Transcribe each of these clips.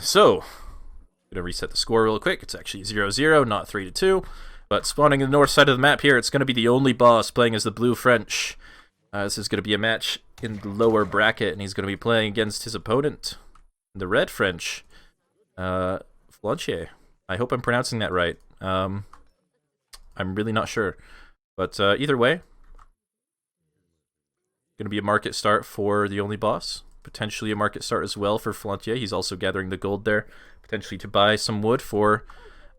so I'm gonna reset the score real quick. It's actually 0-0, not 3-2. But spawning in the north side of the map here, it's gonna be the only boss playing as the blue French. This is gonna be a match in the lower bracket, and he's gonna be playing against his opponent, the red French, Flontier. I hope I'm pronouncing that right. I'm really not sure. But either way, going to be a market start for the only boss. Potentially a market start as well for Flontier. He's also gathering the gold there, potentially to buy some wood for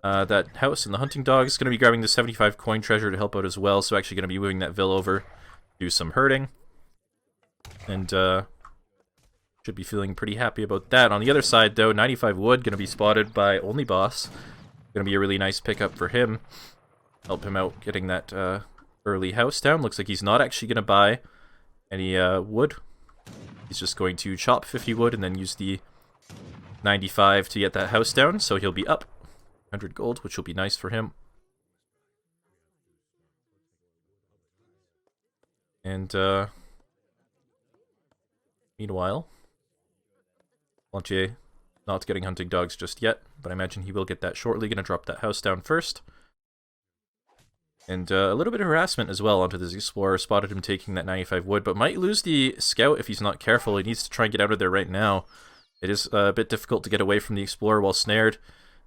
that house. And the hunting dog is going to be grabbing the 75 coin treasure to help out as well. So actually going to be moving that vill over, do some herding. And should be feeling pretty happy about that. On the other side, though, 95 wood going to be spotted by only boss. Going to be a really nice pickup for him. Help him out getting that early house down. Looks like he's not actually going to buy any wood. He's just going to chop 50 wood and then use the 95 to get that house down. So he'll be up 100 gold, which will be nice for him. And meanwhile, Flontier not getting hunting dogs just yet, but I imagine he will get that shortly. Going to drop that house down first. And a little bit of harassment as well onto this explorer. Spotted him taking that 95 wood, but might lose the scout if he's not careful. He needs to try and get out of there right now. It is a bit difficult to get away from the explorer while snared.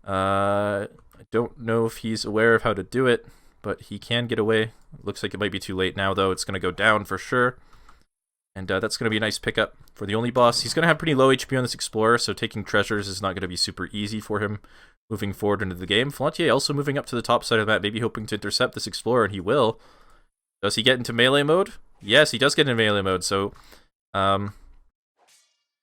I don't know if he's aware of how to do it, but he can get away. Looks like it might be too late now, though. It's going to go down for sure. And that's going to be a nice pickup for the only boss. He's going to have pretty low HP on this explorer, so taking treasures is not going to be super easy for him moving forward into the game. Flontier also moving up to the top side of the map, maybe hoping to intercept this explorer, and he will. Does he get into melee mode? Yes, he does get into melee mode, so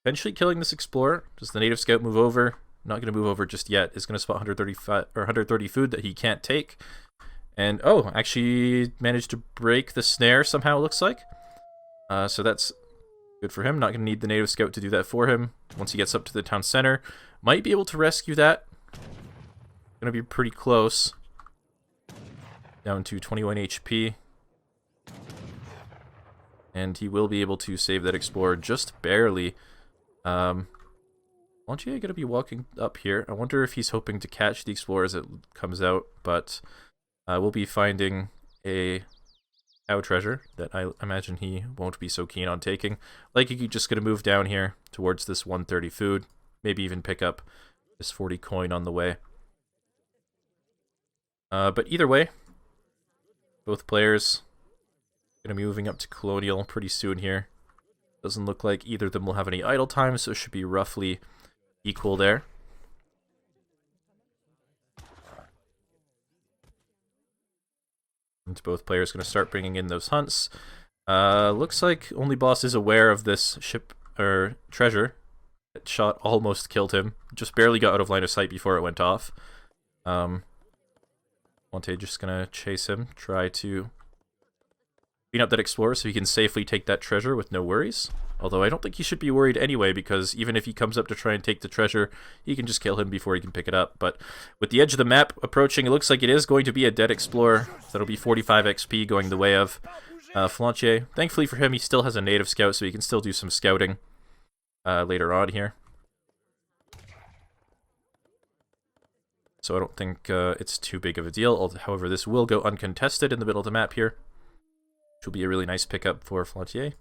eventually killing this explorer. Does the native scout move over? Not going to move over just yet. Is going to spot 135 or 130 food that he can't take. And oh, actually managed to break the snare somehow, it looks like. So that's good for him. Not going to need the native scout to do that for him. Once he gets up to the town center, might be able to rescue that. Going to be pretty close. Down to 21 HP. And he will be able to save that explorer just barely. Flontier going to be walking up here. I wonder if he's hoping to catch the explorer as it comes out, but we'll be finding a cow treasure that I imagine he won't be so keen on taking. Like, he's just going to move down here towards this 130 food. Maybe even pick up this 40 coin on the way. But either way, both players going to be moving up to Colonial pretty soon here. Doesn't look like either of them will have any idle time, so it should be roughly equal there. And both players going to start bringing in those hunts. Looks like only boss is aware of this ship or treasure. That shot almost killed him. Just barely got out of line of sight before it went off. Monte just gonna chase him, try to beat up that explorer so he can safely take that treasure with no worries. Although I don't think he should be worried anyway, because even if he comes up to try and take the treasure, he can just kill him before he can pick it up. But with the edge of the map approaching, it looks like it is going to be a dead explorer. That'll be 45 XP going the way of Flontier. Thankfully for him, he still has a native scout, so he can still do some scouting later on here. So I don't think it's too big of a deal. However, this will go uncontested in the middle of the map here, which will be a really nice pickup for Flontier.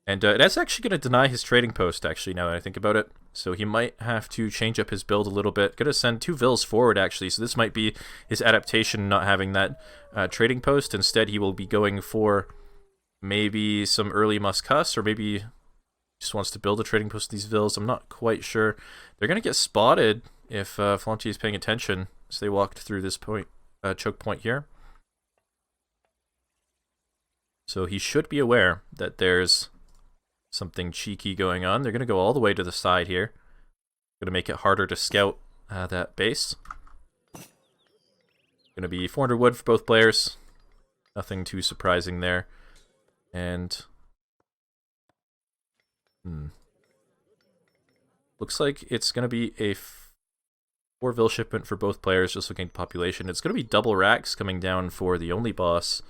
And that's actually going to deny his trading post, actually, now that I think about it. So he might have to change up his build a little bit. Going to send 2 vills forward, actually. So this might be his adaptation, not having that trading post. Instead, he will be going for maybe some early Muscus, or maybe just wants to build a trading post with these vills. I'm not quite sure. They're going to get spotted if Flontier is paying attention as they walked through this point, choke point here. So he should be aware that there's something cheeky going on. They're going to go all the way to the side here. Going to make it harder to scout that base. Going to be 400 wood for both players. Nothing too surprising there. And looks like it's going to be a 4 shipment for both players, just looking at the population. It's going to be double racks coming down for the only boss.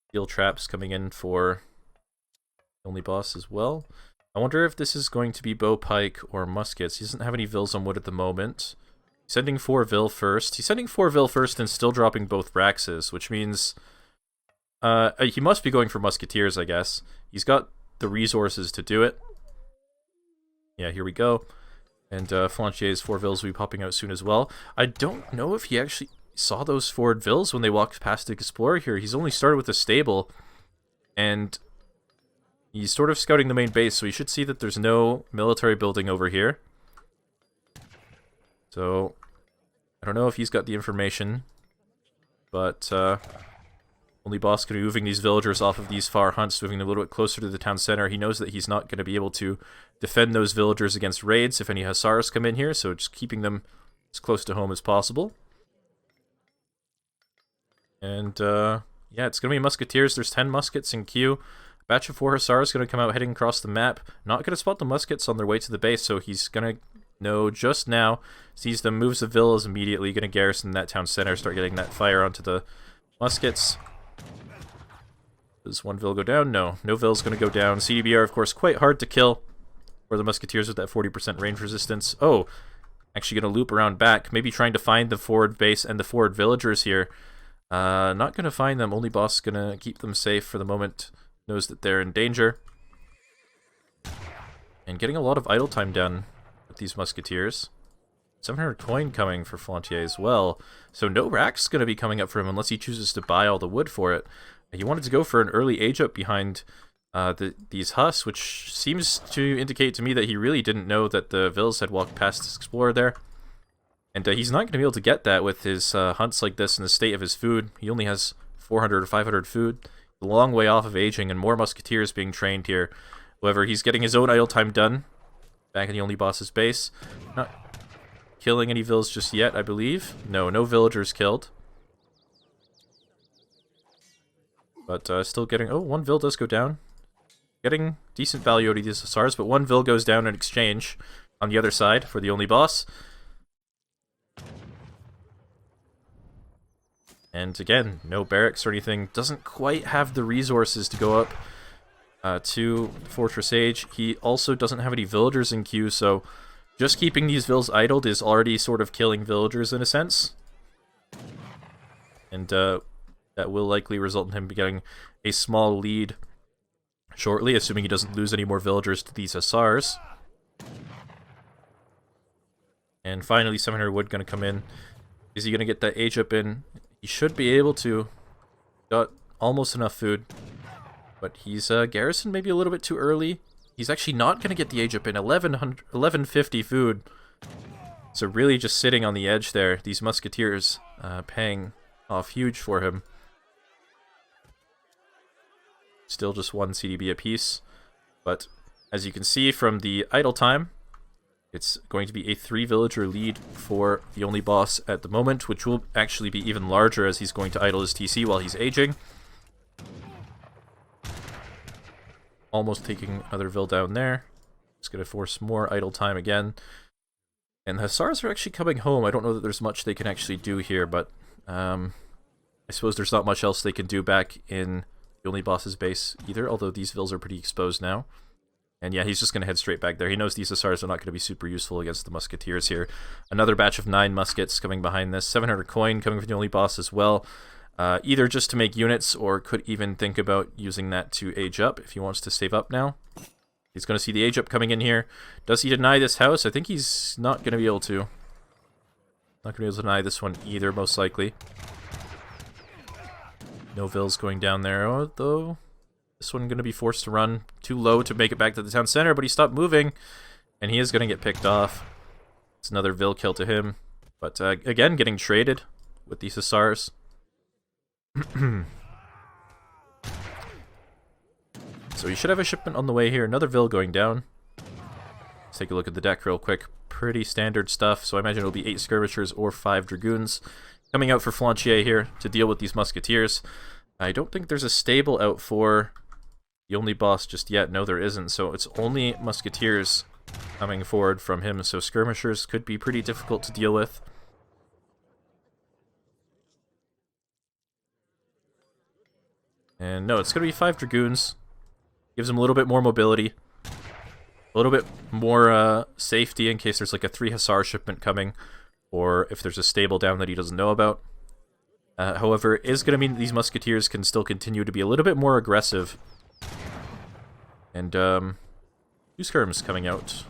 Steel traps coming in for the only boss as well. I wonder if this is going to be bow, pike, or muskets. He doesn't have any vills on wood at the moment. He's sending 4 vill first. He's sending 4 vill first and still dropping both Braxes, which means he must be going for musketeers, I guess. He's got the resources to do it. Yeah, here we go. And Flontier's 4 vills will be popping out soon as well. I don't know if he actually saw those forward vills when they walked past the Explorer here. He's only started with a stable, and he's sort of scouting the main base, so he should see that there's no military building over here. So, I don't know if he's got the information, but only boss can be moving these villagers off of these far hunts, moving them a little bit closer to the town center. He knows that he's not going to be able to defend those villagers against raids if any hussars come in here, so just keeping them as close to home as possible. And, yeah, it's going to be musketeers. There's 10 muskets in queue. A batch of 4 hussars is going to come out heading across the map. Not going to spot the muskets on their way to the base, so he's going to know just now. Sees them, moves the villas immediately, going to garrison that town center, start getting that fire onto the muskets. Does one vill go down? No. No vill's going to go down. CDBR, of course, quite hard to kill for the musketeers with that 40% range resistance. Oh, actually going to loop around back. Maybe trying to find the forward base and the forward villagers here. Not going to find them. Only boss going to keep them safe for the moment. Knows that they're in danger. And getting a lot of idle time done with these musketeers. 700 coin coming for Flontier as well. So no rack's going to be coming up for him unless he chooses to buy all the wood for it. He wanted to go for an early age up behind these Huss, which seems to indicate to me that he really didn't know that the Vills had walked past his Explorer there. And he's not going to be able to get that with his hunts like this and the state of his food. He only has 400 or 500 food. A long way off of aging, and more musketeers being trained here. However, he's getting his own idle time done back in the only boss's base. Not killing any Vills just yet, I believe. No villagers killed. But still getting... Oh, 1 Vill does go down. Getting decent value out of these hussars, but 1 Vill goes down in exchange on the other side for the only boss. And again, no barracks or anything. Doesn't quite have the resources to go up to Fortress Age. He also doesn't have any villagers in queue, so just keeping these vills idled is already sort of killing villagers in a sense. And that will likely result in him getting a small lead shortly, assuming he doesn't lose any more villagers to these hussars. And finally, 700 wood going to come in. Is he going to get that age up in? He should be able to. Got almost enough food. But he's garrisoned maybe a little bit too early. He's actually not going to get the age up in. 1150 food. So really just sitting on the edge there. These musketeers paying off huge for him. Still just 1 CDB apiece. But as you can see from the idle time, it's going to be a 3 villager lead for the only boss at the moment, which will actually be even larger as he's going to idle his TC while he's aging. Almost taking another Vill down there. Just going to force more idle time again. And the hussars are actually coming home. I don't know that there's much they can actually do here, but I suppose there's not much else they can do back in the only boss's base either, although these Vills are pretty exposed now. And yeah, he's just going to head straight back there. He knows these hussars are not going to be super useful against the musketeers here. Another batch of 9 muskets coming behind this. 700 coin coming from the only boss as well. Either just to make units, or could even think about using that to age up if he wants to save up now. He's going to see the age up coming in here. Does he deny this house? I think he's not going to be able to. Not going to be able to deny this one either, most likely. No Vills going down there, though. This one going to be forced to run too low to make it back to the town center, but he stopped moving, and he is going to get picked off. It's another Vill kill to him. But again, getting traded with these hussars. So he should have a shipment on the way here. Another Vill going down. Let's take a look at the deck real quick. Pretty standard stuff, so I imagine it'll be 8 skirmishers or 5 dragoons coming out for Flontier here to deal with these musketeers. I don't think there's a stable out for the only boss just yet. No, there isn't, so it's only musketeers coming forward from him, so skirmishers could be pretty difficult to deal with. And no, it's going to be 5 dragoons. Gives him a little bit more mobility. A little bit more safety in case there's like a 3 Hussar shipment coming, or if there's a stable down that he doesn't know about. However, it is going to mean that these musketeers can still continue to be a little bit more aggressive. And 2 skirms coming out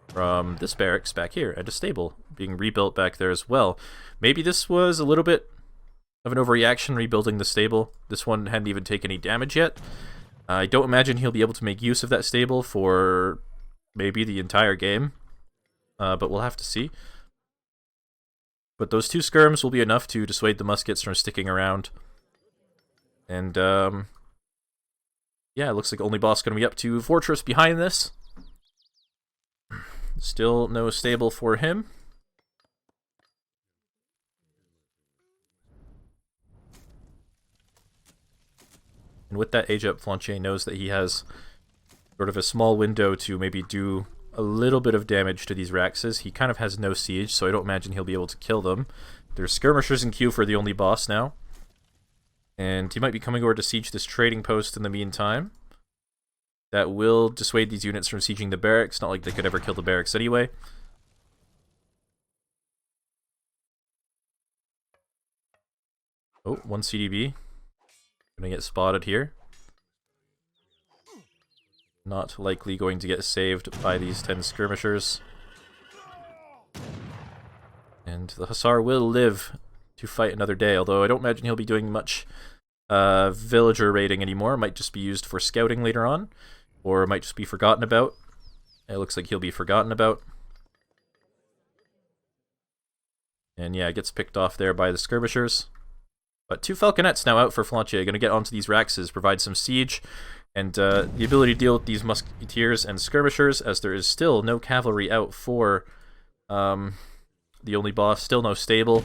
from this barracks back here, and a stable being rebuilt back there as well. Maybe this was a little bit of an overreaction rebuilding the stable. This one hadn't even taken any damage yet. I don't imagine he'll be able to make use of that stable for maybe the entire game, but we'll have to see. But those 2 skirms will be enough to dissuade the muskets from sticking around. And, yeah, it looks like Only Boss going to be up to Fortress behind this. Still no stable for him. And with that age up, Flontier knows that he has sort of a small window to maybe do a little bit of damage to these Raxes. He kind of has no siege, so I don't imagine he'll be able to kill them. There's skirmishers in queue for the Only Boss now. And he might be coming over to siege this trading post in the meantime. That will dissuade these units from sieging the barracks. Not like they could ever kill the barracks anyway. Oh, 1 CDB. Gonna get spotted here. Not likely going to get saved by these 10 skirmishers. And the Hussar will live to fight another day, although I don't imagine he'll be doing much villager raiding anymore. It might just be used for scouting later on, or it might just be forgotten about. It looks like he'll be forgotten about. And yeah, it gets picked off there by the skirmishers. But 2 falconets now out for Flontier. Going to get onto these Raxes, provide some siege, and the ability to deal with these musketeers and skirmishers, as there is still no cavalry out for the Only Boss, still no stable.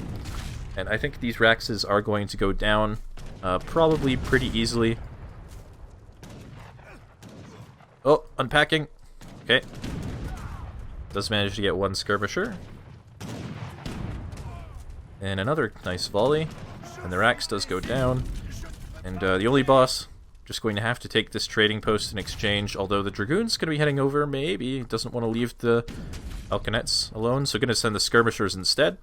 And I think these Raxes are going to go down probably pretty easily. Oh, unpacking. Okay. Does manage to get 1 skirmisher. And another nice volley. And the Rax does go down. And the Only Boss just going to have to take this trading post in exchange, although the Dragoon's going to be heading over, maybe. Doesn't want to leave the Falconets alone, so going to send the skirmishers instead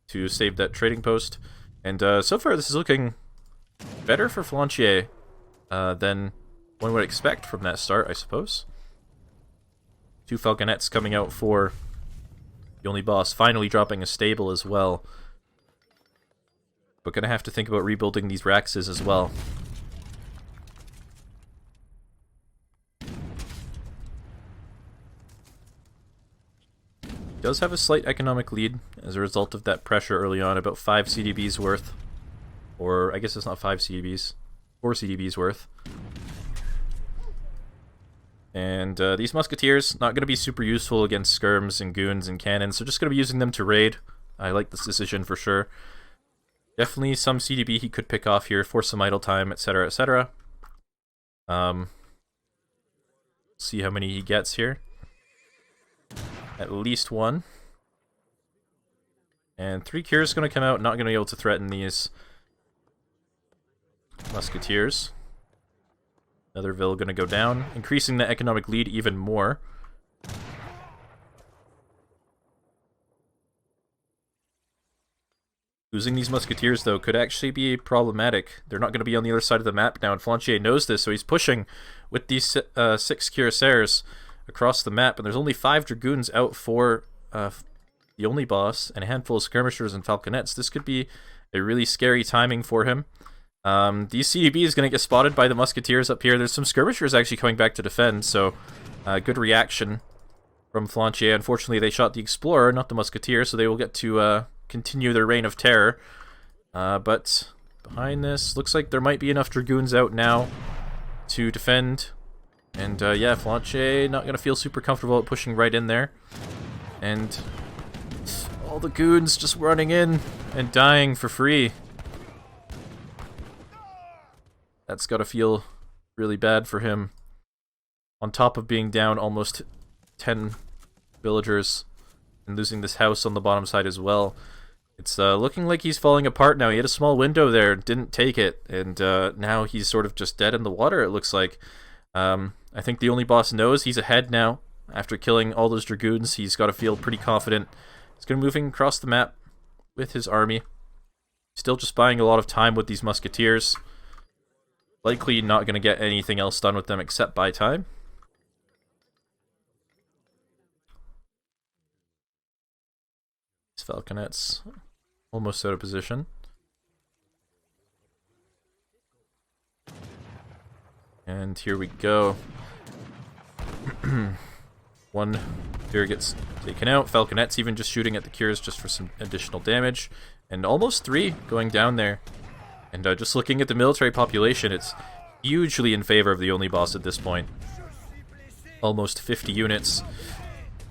to save that trading post. And so far this is looking better for Flontier than one would expect from that start, I suppose. 2 Falconets coming out for the Only Boss, finally dropping a stable as well. But going to have to think about rebuilding these Raxes as well. Does have a slight economic lead as a result of that pressure early on, about 5 CDBs worth. Or, I guess it's not 5 CDBs, 4 CDBs worth. And these musketeers, not going to be super useful against skirms and goons and cannons, so just going to be using them to raid. I like this decision for sure. Definitely some CDB he could pick off here for some idle time, etc., etc. See how many he gets here. At least 1. And 3 cures going to come out, not going to be able to threaten these musketeers. Another Vil going to go down, increasing the economic lead even more. Losing these musketeers, though, could actually be problematic. They're not going to be on the other side of the map now, and Flontier knows this, so he's pushing with these 6 cuirassiers across the map, and there's only 5 dragoons out for the Only Boss, and a handful of skirmishers and falconets. This could be a really scary timing for him. These CDB is going to get spotted by the musketeers up here. There's some skirmishers actually coming back to defend, so good reaction from Flontier. Unfortunately, they shot the explorer, not the musketeer, so they will get to continue their reign of terror. But behind this, looks like there might be enough dragoons out now to defend. And yeah, Flontier not going to feel super comfortable at pushing right in there. And all the goons just running in and dying for free. That's got to feel really bad for him. On top of being down almost 10 villagers and losing this house on the bottom side as well. It's looking like he's falling apart now. He had a small window there, didn't take it, and now he's sort of just dead in the water, it looks like. I think the Only Boss knows he's ahead now. After killing all those Dragoons, he's got to feel pretty confident. He's going to moving across the map with his army. Still just buying a lot of time with these Musketeers. Likely not going to get anything else done with them except buy time. These Falconets almost out of position. And here we go. One Cure gets taken out. Falconet's even just shooting at the Cures just for some additional damage. And almost 3 going down there. And just looking at the military population, it's hugely in favor of the Only Boss at this point. Almost 50 units.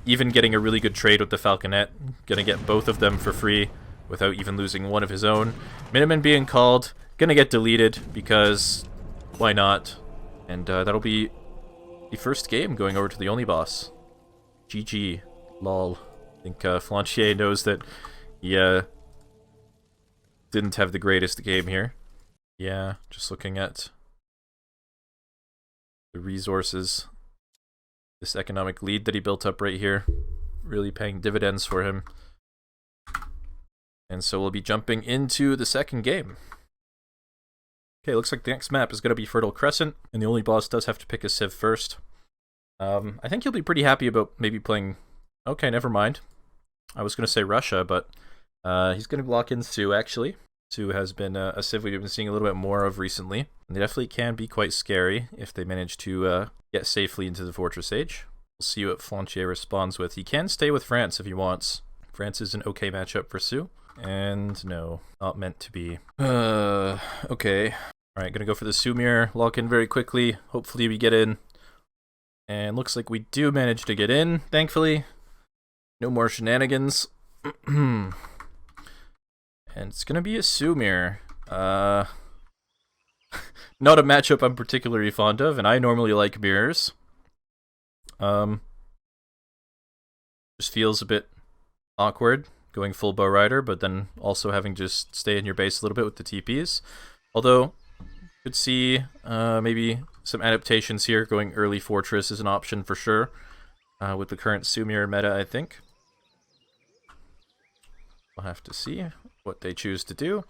Even getting a really good trade with the Falconet. Gonna get both of them for free without even losing one of his own. Miniman being called. Gonna get deleted because why not? And that'll be the first game going over to the Only Boss. GG. Lol. I think Flontier knows that he didn't have the greatest game here. Yeah, just looking at the resources. This economic lead that he built up right here. Really paying dividends for him. And so we'll be jumping into the second game. Okay, looks like the next map is going to be Fertile Crescent, and the Only Boss does have to pick a civ first. I think he'll be pretty happy about maybe playing... Okay, never mind. I was going to say Russia, but he's going to block in Sioux, actually. Sioux has been a civ we've been seeing a little bit more of recently. And they definitely can be quite scary if they manage to get safely into the Fortress Age. We'll see what Flontier responds with. He can stay with France if he wants. France is an okay matchup for Sioux. And no, not meant to be. Okay. Alright, gonna go for the Sioux mirror. Lock in very quickly. Hopefully we get in. And looks like we do manage to get in, thankfully. No more shenanigans. And it's gonna be a Sioux mirror. Not a matchup I'm particularly fond of, and I normally like mirrors. Just feels a bit awkward going full bow rider, but then also having to just stay in your base a little bit with the TPs. Although, could see maybe some adaptations here. Going early fortress is an option for sure, with the current Sioux mirror meta, I think. We'll have to see what they choose to do.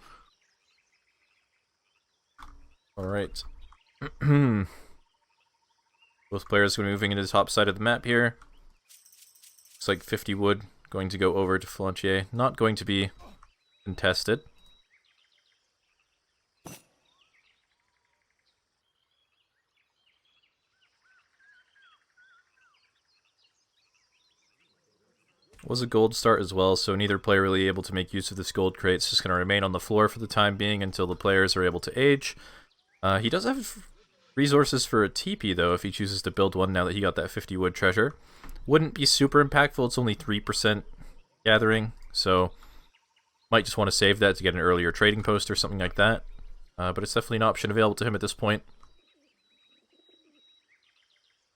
Alright. Both players are moving into the top side of the map here. Looks like 50 wood going to go over to Flontier. Not going to be contested. Was a gold start as well, so neither player really able to make use of this gold crate. It's just going to remain on the floor for the time being until the players are able to age. He does have resources for a TP though, if he chooses to build one now that he got that 50 wood treasure. Wouldn't be super impactful, it's only 3% gathering, so might just want to save that to get an earlier trading post or something like that. But it's definitely an option available to him at this point.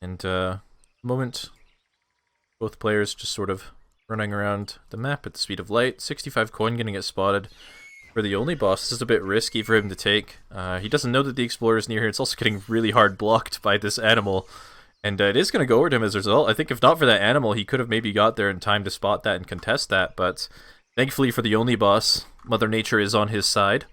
And moment, both players just sort of running around the map at the speed of light. 65 coin gonna get spotted for the Only Boss. This is a bit risky for him to take. He doesn't know that the Explorer is near here. It's also getting really hard blocked by this animal. And it is going to go over to him as a result. I think if not for that animal, he could have maybe got there in time to spot that and contest that. But thankfully for the Only Boss, Mother Nature is on his side.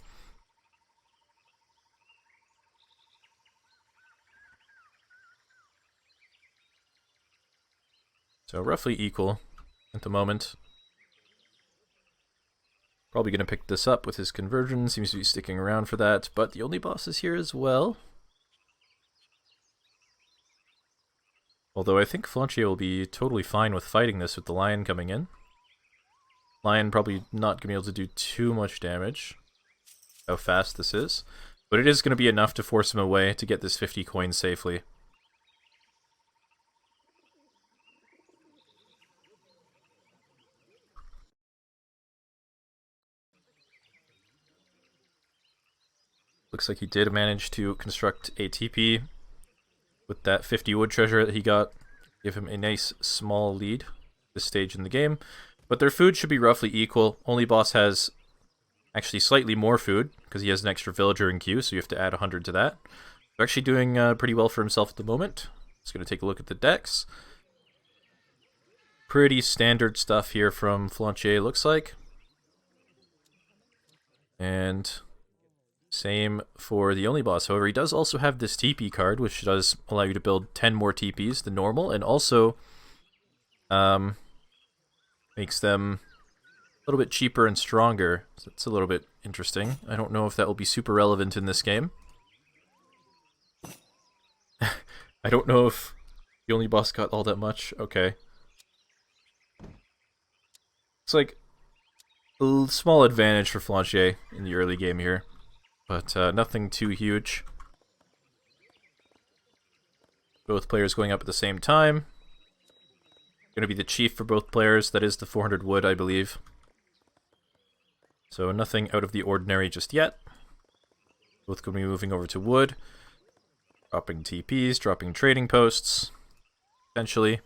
So roughly equal at the moment. Probably going to pick this up with his conversion. Seems to be sticking around for that. But the Only Boss is here as well. Although I think Flontier will be totally fine with fighting this with the Lion coming in. Lion probably not going to be able to do too much damage. How fast this is. But it is going to be enough to force him away to get this 50 coins safely. Looks like he did manage to construct a TP with that 50 wood treasure that he got. Give him a nice small lead this stage in the game. But their food should be roughly equal. Only Boss has actually slightly more food because he has an extra villager in queue, so you have to add 100 to that. He's actually doing pretty well for himself at the moment. Just going to take a look at the decks. pretty standard stuff here from Flontier, looks like. And same for the only boss. However, he does also have this TP card, which does allow you to build 10 more TPs than normal, and also makes them a little bit cheaper and stronger. So it's a little bit interesting. I don't know if that will be super relevant in this game. I don't know if the only boss got all that much. Okay. It's like a small advantage for Flontier in the early game here, but nothing too huge. Both players going up at the same time. Going to be the chief for both players. That is the 400 wood, I believe. So nothing out of the ordinary just yet. Both going to be moving over to wood. Dropping TPs, dropping trading posts. Potentially.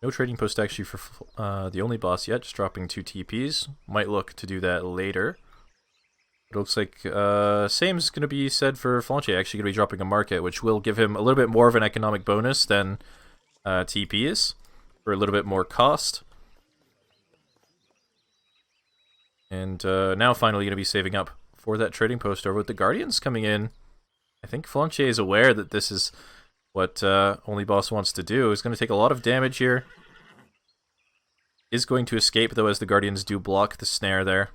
No trading post actually for the only boss yet, just dropping 2 TPs. Might look to do that later. It looks like same's going to be said for Flontier, actually going to be dropping a market, which will give him a little bit more of an economic bonus than TPs, for a little bit more cost. And now finally going to be saving up for that trading post over with the Guardians coming in. I think Flontier is aware that this is what only boss wants to do. He's going to take a lot of damage here. Is going to escape though, as the Guardians do block the snare there.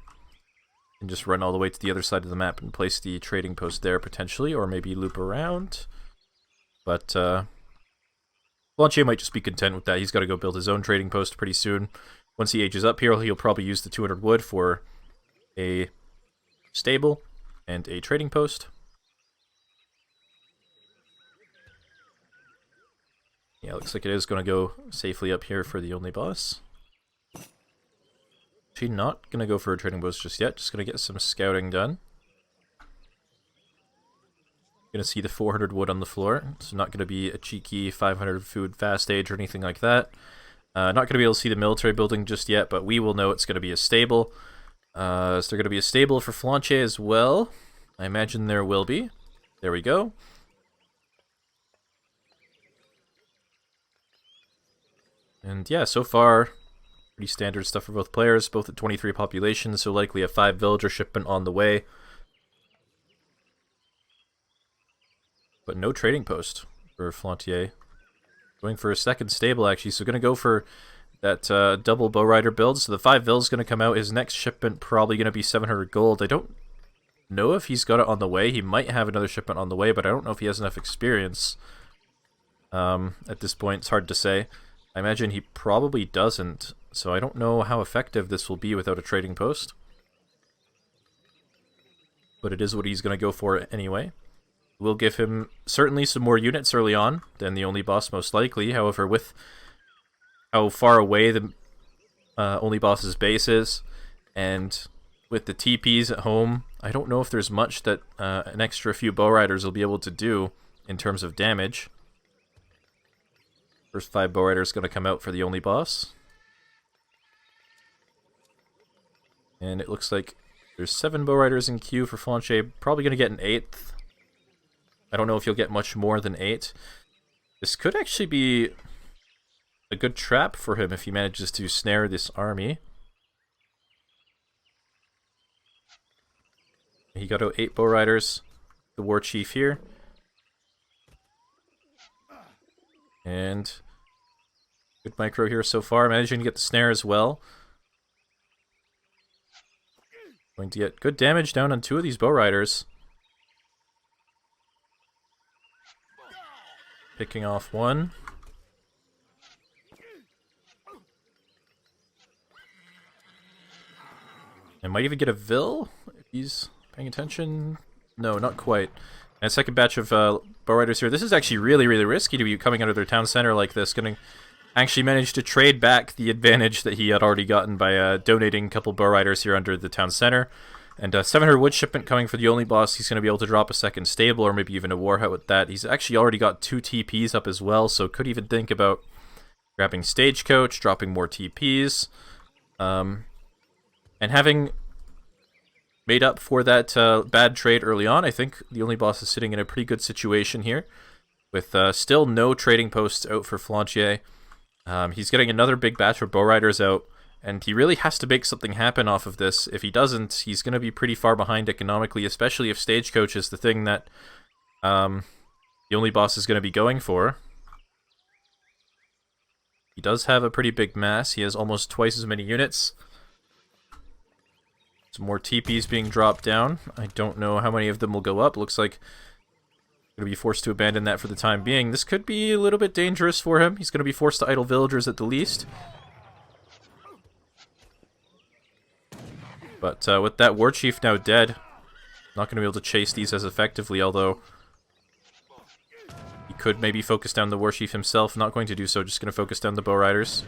And just run all the way to the other side of the map and place the trading post there potentially, or maybe loop around. But Flontier might just be content with that. He's got to go build his own trading post pretty soon. Once he ages up here, he'll probably use the 200 wood for a stable and a trading post. Yeah, looks like it is going to go safely up here for the only boss. Actually, not going to go for a trading post just yet. Just going to get some scouting done. Going to see the 400 wood on the floor. So not going to be a cheeky 500 food fast age or anything like that. Not going to be able to see the military building just yet, but we will know it's going to be a stable. So they're going to be a stable for Flontier as well. I imagine there will be. There we go. And yeah, so far, pretty standard stuff for both players, both at 23 population, so likely a 5 villager shipment on the way. But no trading post for Flontier. Going for a second stable, actually, so going to go for that double bowrider build. So the 5 vil is going to come out. His next shipment probably going to be 700 gold. I don't know if he's got it on the way. He might have another shipment on the way, but I don't know if he has enough experience. At this point, it's hard to say. I imagine he probably doesn't, so I don't know how effective this will be without a trading post. But it is what he's going to go for anyway. We'll give him certainly some more units early on than the only boss, most likely. However, with how far away the only boss's base is, and with the TPs at home, I don't know if there's much that an extra few bow riders will be able to do in terms of damage. First 5 bow riders going to come out for the only boss. And it looks like there's 7 bow riders in queue for Flontier. Probably going to get an 8th. I don't know if you'll get much more than 8. This could actually be a good trap for him if he manages to snare this army. He got out 8 bow riders. The war chief here. And good micro here so far. Managing to get the snare as well. Going to get good damage down on 2 of these bow riders. Picking off 1. And might even get a vil if he's paying attention. No, not quite. And a second batch of bow riders here. This is actually really, really risky to be coming out of their town center like this. Going to actually manage to trade back the advantage that he had already gotten by donating a couple bow riders here under the town center. And 700 wood shipment coming for the only boss. He's going to be able to drop a second stable or maybe even a war hut with that. He's actually already got 2 TPs up as well, so could even think about grabbing stagecoach, dropping more TPs. And having made up for that bad trade early on, I think the only boss is sitting in a pretty good situation here, with still no trading posts out for Flontier. He's getting another big batch of bow riders out, and he really has to make something happen off of this. If he doesn't, he's going to be pretty far behind economically, especially if Stagecoach is the thing that the only boss is going to be going for. He does have a pretty big mass. He has almost twice as many units. Some more TPs being dropped down. I don't know how many of them will go up. Looks like going to be forced to abandon that for the time being. This could be a little bit dangerous for him. He's going to be forced to idle villagers at the least. But with that war chief now dead, not going to be able to chase these as effectively, although he could maybe focus down the war chief himself. Not going to do so, just going to focus down the bow riders.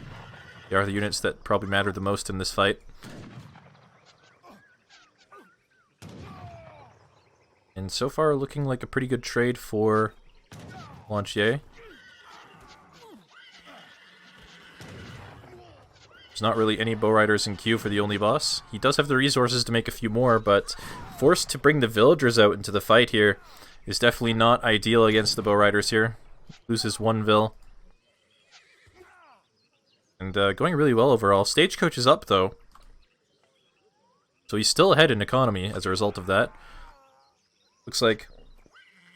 They are the units that probably matter the most in this fight. And so far, looking like a pretty good trade for Flontier. There's not really any bow riders in queue for the only boss. He does have the resources to make a few more, but forced to bring the villagers out into the fight here is definitely not ideal against the bow riders here. Loses one vill. And going really well overall. Stagecoach is up, though. So he's still ahead in economy as a result of that. Looks like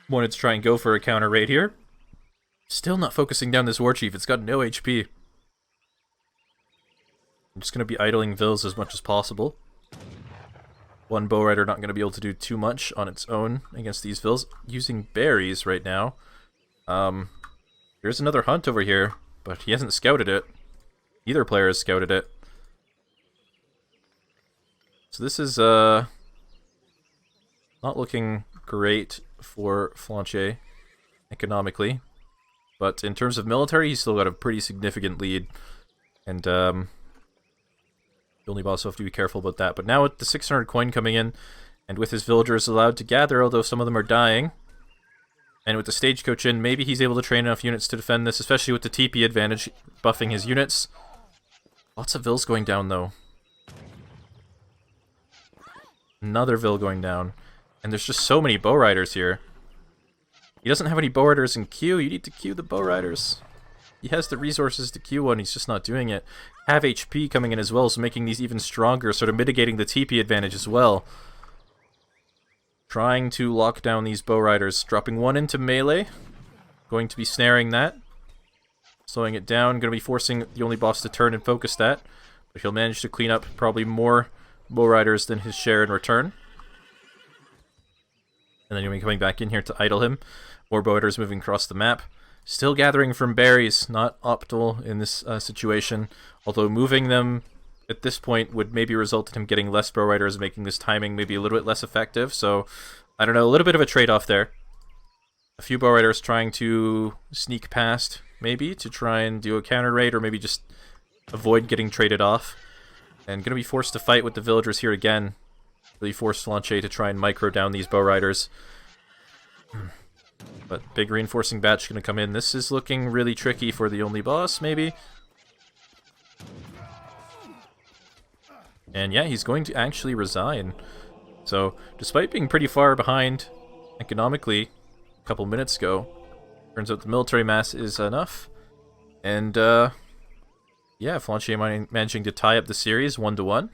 wanted to try and go for a counter raid here. Still not focusing down this war chief. It's got no HP. I'm just going to be idling vills as much as possible. One bow rider not going to be able to do too much on its own against these vills. Using berries right now. There's another hunt over here, but he hasn't scouted it. Neither player has scouted it. So this is not looking great for Flontier economically, but in terms of military, he's still got a pretty significant lead, and the only boss will have to be careful about that. But now with the 600 coin coming in, and with his villagers allowed to gather, although some of them are dying, and with the Stagecoach in, maybe he's able to train enough units to defend this, especially with the TP advantage buffing his units. Lots of vills going down, though. Another vill going down. And there's just so many bow riders here. He doesn't have any bow riders in queue. You need to queue the bow riders. He has the resources to queue one. He's just not doing it. Have HP coming in as well, so making these even stronger, sort of mitigating the TP advantage as well. Trying to lock down these bow riders. Dropping one into melee. Going to be snaring that. Slowing it down. Going to be forcing the only boss to turn and focus that. But he'll manage to clean up probably more bow riders than his share in return. And then he'll be coming back in here to idle him. More bow riders moving across the map. Still gathering from berries. Not optimal in this situation. Although moving them at this point would maybe result in him getting less bow riders, making this timing maybe a little bit less effective. So, I don't know, a little bit of a trade-off there. A few bow riders trying to sneak past, maybe, to try and do a counter raid, or maybe just avoid getting traded off. And gonna be forced to fight with the villagers here again. Really force Flontier to try and micro down these bow riders. But big reinforcing batch gonna come in. This is looking really tricky for the only boss, maybe. And yeah, he's going to actually resign. So, despite being pretty far behind economically a couple minutes ago, turns out the military mass is enough. And yeah, Flontier managing to tie up the series 1-1.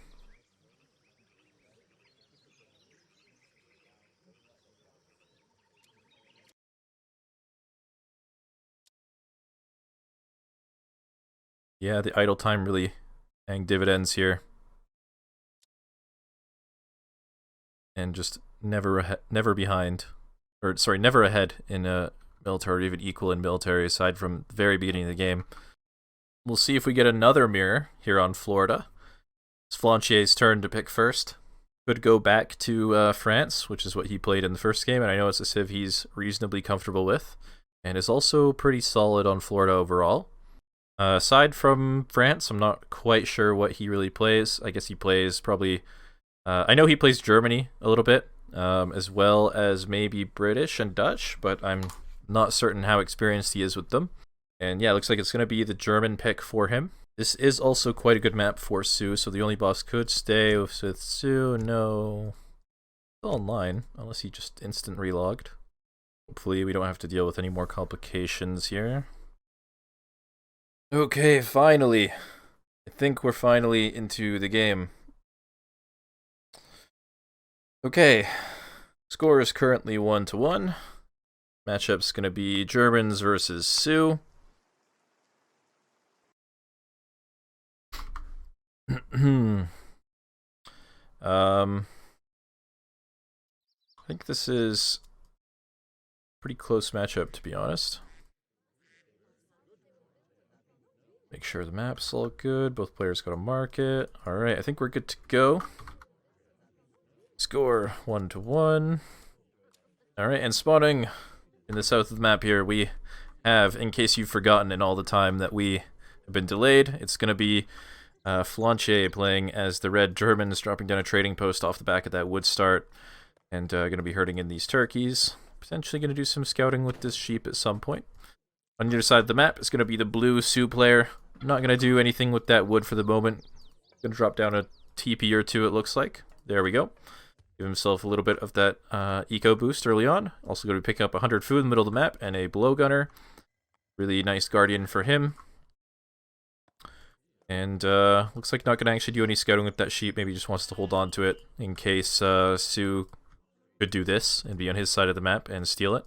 Yeah, the idle time really paying dividends here. And just never behind. Or, sorry, never ahead in military, or even equal in military, aside from the very beginning of the game. We'll see if we get another mirror here on Florida. It's Flontier's turn to pick first. Could go back to France, which is what he played in the first game, and I know it's a civ he's reasonably comfortable with, and is also pretty solid on Florida overall. Aside from France, I'm not quite sure what he really plays. I guess he plays probably... I know he plays Germany a little bit, as well as maybe British and Dutch, but I'm not certain how experienced he is with them. And yeah, looks like it's going to be the German pick for him. This is also quite a good map for Sioux, so the only boss could stay with Sioux. No. Still online, unless he just instant relogged. Hopefully we don't have to deal with any more complications here. Okay, finally. I think we're finally into the game. Okay. Score is currently 1-1. Matchup's gonna be Germans versus Sioux. I think this is a pretty close matchup, to be honest. Make sure the map's all good. Both players got to mark it. Alright, I think we're good to go. Score 1-1. Alright, and spawning in the south of the map here, we have, in case you've forgotten in all the time that we have been delayed, it's going to be Flontier playing as the red Germans, dropping down a trading post off the back of that wood start, and going to be herding in these turkeys. Potentially going to do some scouting with this sheep at some point. On the other side of the map is going to be the blue Sioux player. I'm not going to do anything with that wood for the moment. Going to drop down a TP or two, it looks like. There we go. Give himself a little bit of that eco boost early on. Also going to be picking up 100 food in the middle of the map and a blowgunner. Really nice guardian for him. And looks like not going to actually do any scouting with that sheep. Maybe just wants to hold on to it in case Sioux could do this and be on his side of the map and steal it.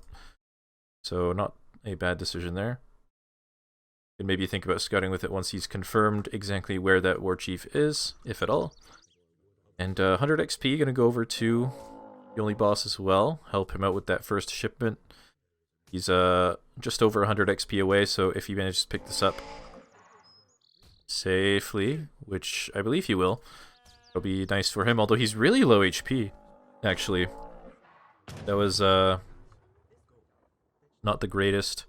So not a bad decision there. And maybe think about scouting with it once he's confirmed exactly where that war chief is, if at all. And 100 XP going to go over to Theonlybaus as well. Help him out with that first shipment. He's just over 100 XP away, so if he manages to pick this up safely, which I believe he will, it'll be nice for him, although he's really low HP, actually. That was not the greatest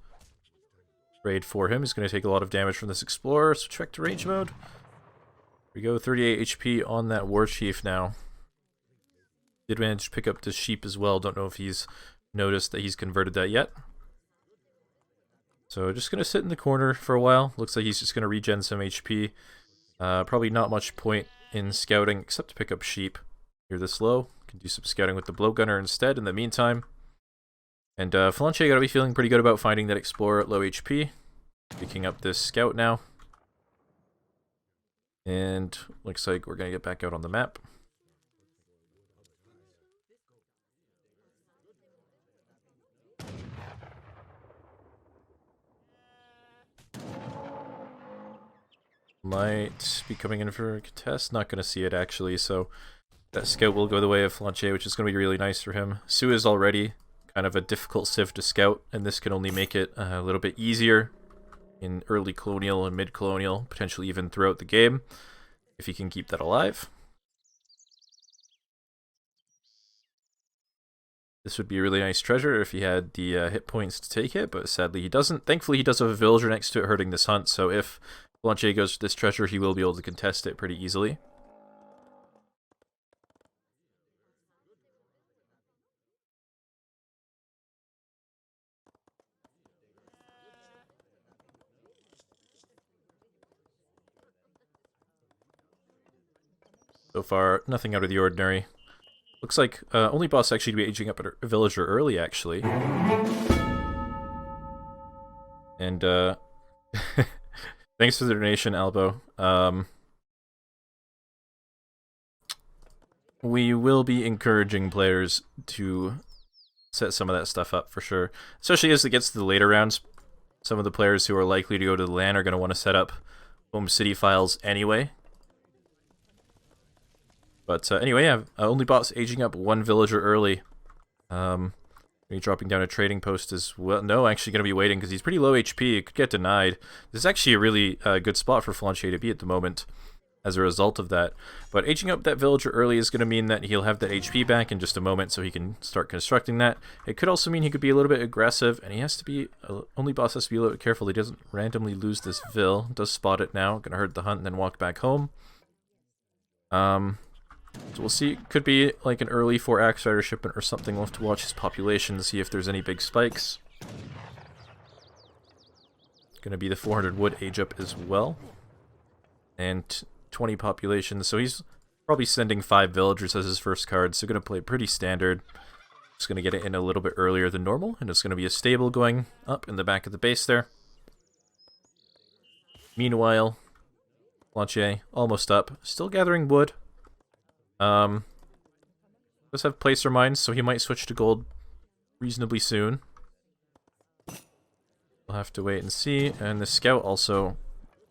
raid for him. He's going to take a lot of damage from this explorer, so check to range mode. Here we go, 38 HP on that war chief now. Did manage to pick up this sheep as well. Don't know if he's noticed that he's converted that yet. So just going to sit in the corner for a while. Looks like he's just going to regen some HP. Probably not much point in scouting except to pick up sheep. You're this low. Can do some scouting with the blowgunner instead in the meantime. And Flontier got to be feeling pretty good about finding that explorer at low HP. Picking up this scout now. And looks like we're going to get back out on the map. Might be coming in for a contest. Not going to see it actually, so that scout will go the way of Flontier, which is going to be really nice for him. Sioux is already kind of a difficult civ to scout, and this can only make it a little bit easier in early colonial and mid-colonial, potentially even throughout the game, if he can keep that alive. This would be a really nice treasure if he had the hit points to take it, but sadly he doesn't. Thankfully he does have a villager next to it hurting this hunt, so if Flontier goes for this treasure, he will be able to contest it pretty easily. So far, nothing out of the ordinary. Looks like Onlybaus actually to be aging up a villager early, actually. And thanks for the donation, Albo. We will be encouraging players to set some of that stuff up for sure. Especially as it gets to the later rounds. Some of the players who are likely to go to the LAN are going to want to set up home city files anyway. But anyway, yeah, Onlybaus aging up one villager early. Maybe dropping down a trading post as well. No, actually going to be waiting because he's pretty low HP. It could get denied. This is actually a really good spot for Flontier to be at the moment as a result of that. But aging up that villager early is going to mean that he'll have that HP back in just a moment so he can start constructing that. It could also mean he could be a little bit aggressive, and he has to be, Onlybaus has to be a little bit careful he doesn't randomly lose this vill. Does spot it now. Going to herd the hunt and then walk back home. So we'll see. Could be like an early 4 axe rider shipment or something. We'll have to watch his population to see if there's any big spikes. Gonna be the 400 wood age up as well. And 20 population. So he's probably sending 5 villagers as his first card. So gonna play pretty standard. Just gonna get it in a little bit earlier than normal. And it's gonna be a stable going up in the back of the base there. Meanwhile, Flontier almost up. Still gathering wood. Does have placer mines, so he might switch to gold reasonably soon. We'll have to wait and see. And the scout also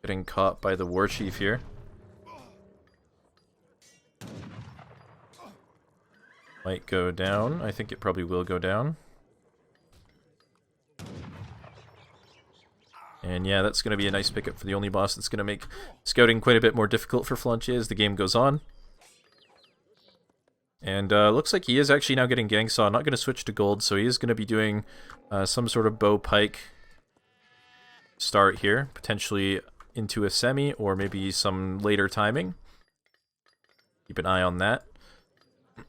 getting caught by the war chief here. Might go down. I think it probably will go down. And yeah, that's going to be a nice pickup for the only boss. That's going to make scouting quite a bit more difficult for Flontier as the game goes on. And looks like he is actually now getting gang saw. Not going to switch to gold, so he is going to be doing some sort of bow pike start here. Potentially into a semi, or maybe some later timing. Keep an eye on that.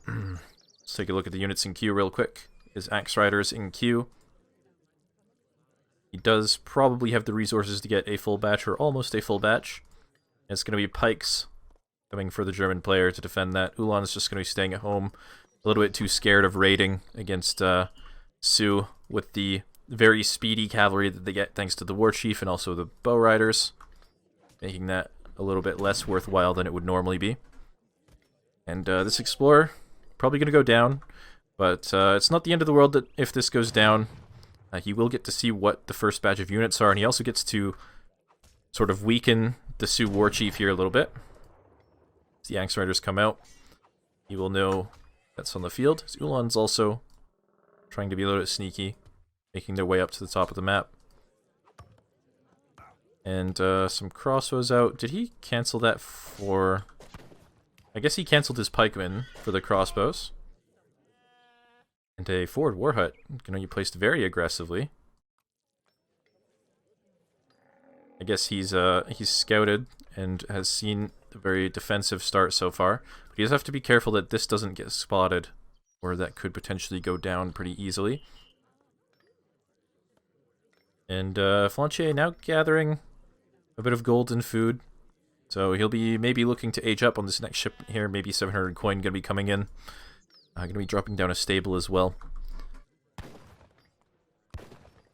Let's take a look at the units in queue real quick. His Axe Riders in queue. He does probably have the resources to get a full batch, or almost a full batch. It's going to be pikes coming for the German player to defend that. Ulan's just going to be staying at home, a little bit too scared of raiding against Sioux with the very speedy cavalry that they get thanks to the war chief and also the bow riders, making that a little bit less worthwhile than it would normally be. And this explorer probably going to go down, but it's not the end of the world that if this goes down. He will get to see what the first batch of units are, and he also gets to sort of weaken the Sioux war chief here a little bit. As the Axe Riders come out, he will know that's on the field. Ulan's also trying to be a little bit sneaky, making their way up to the top of the map. And some crossbows out. Did he cancel that for... I guess he canceled his pikemen for the crossbows. And a forward war hut going to be placed very aggressively. I guess he's scouted and has seen a very defensive start so far. But he does have to be careful that this doesn't get spotted, or that could potentially go down pretty easily. And Flontier now gathering a bit of gold and food. So he'll be maybe looking to age up on this next ship here. Maybe 700 coin going to be coming in. Going to be dropping down a stable as well.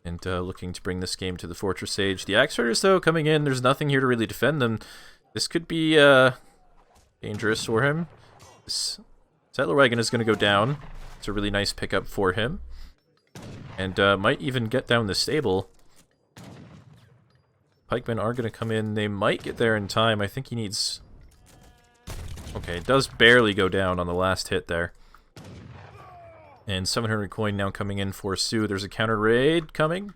And looking to bring this game to the Fortress Age. The Axe Riders, though, coming in. There's nothing here to really defend them. This could be dangerous for him. This Settler Wagon is going to go down. It's a really nice pickup for him. And might even get down the stable. Pikemen are going to come in. They might get there in time. I think he needs... Okay, it does barely go down on the last hit there. And 700 coin now coming in for Sioux. There's a counter raid coming.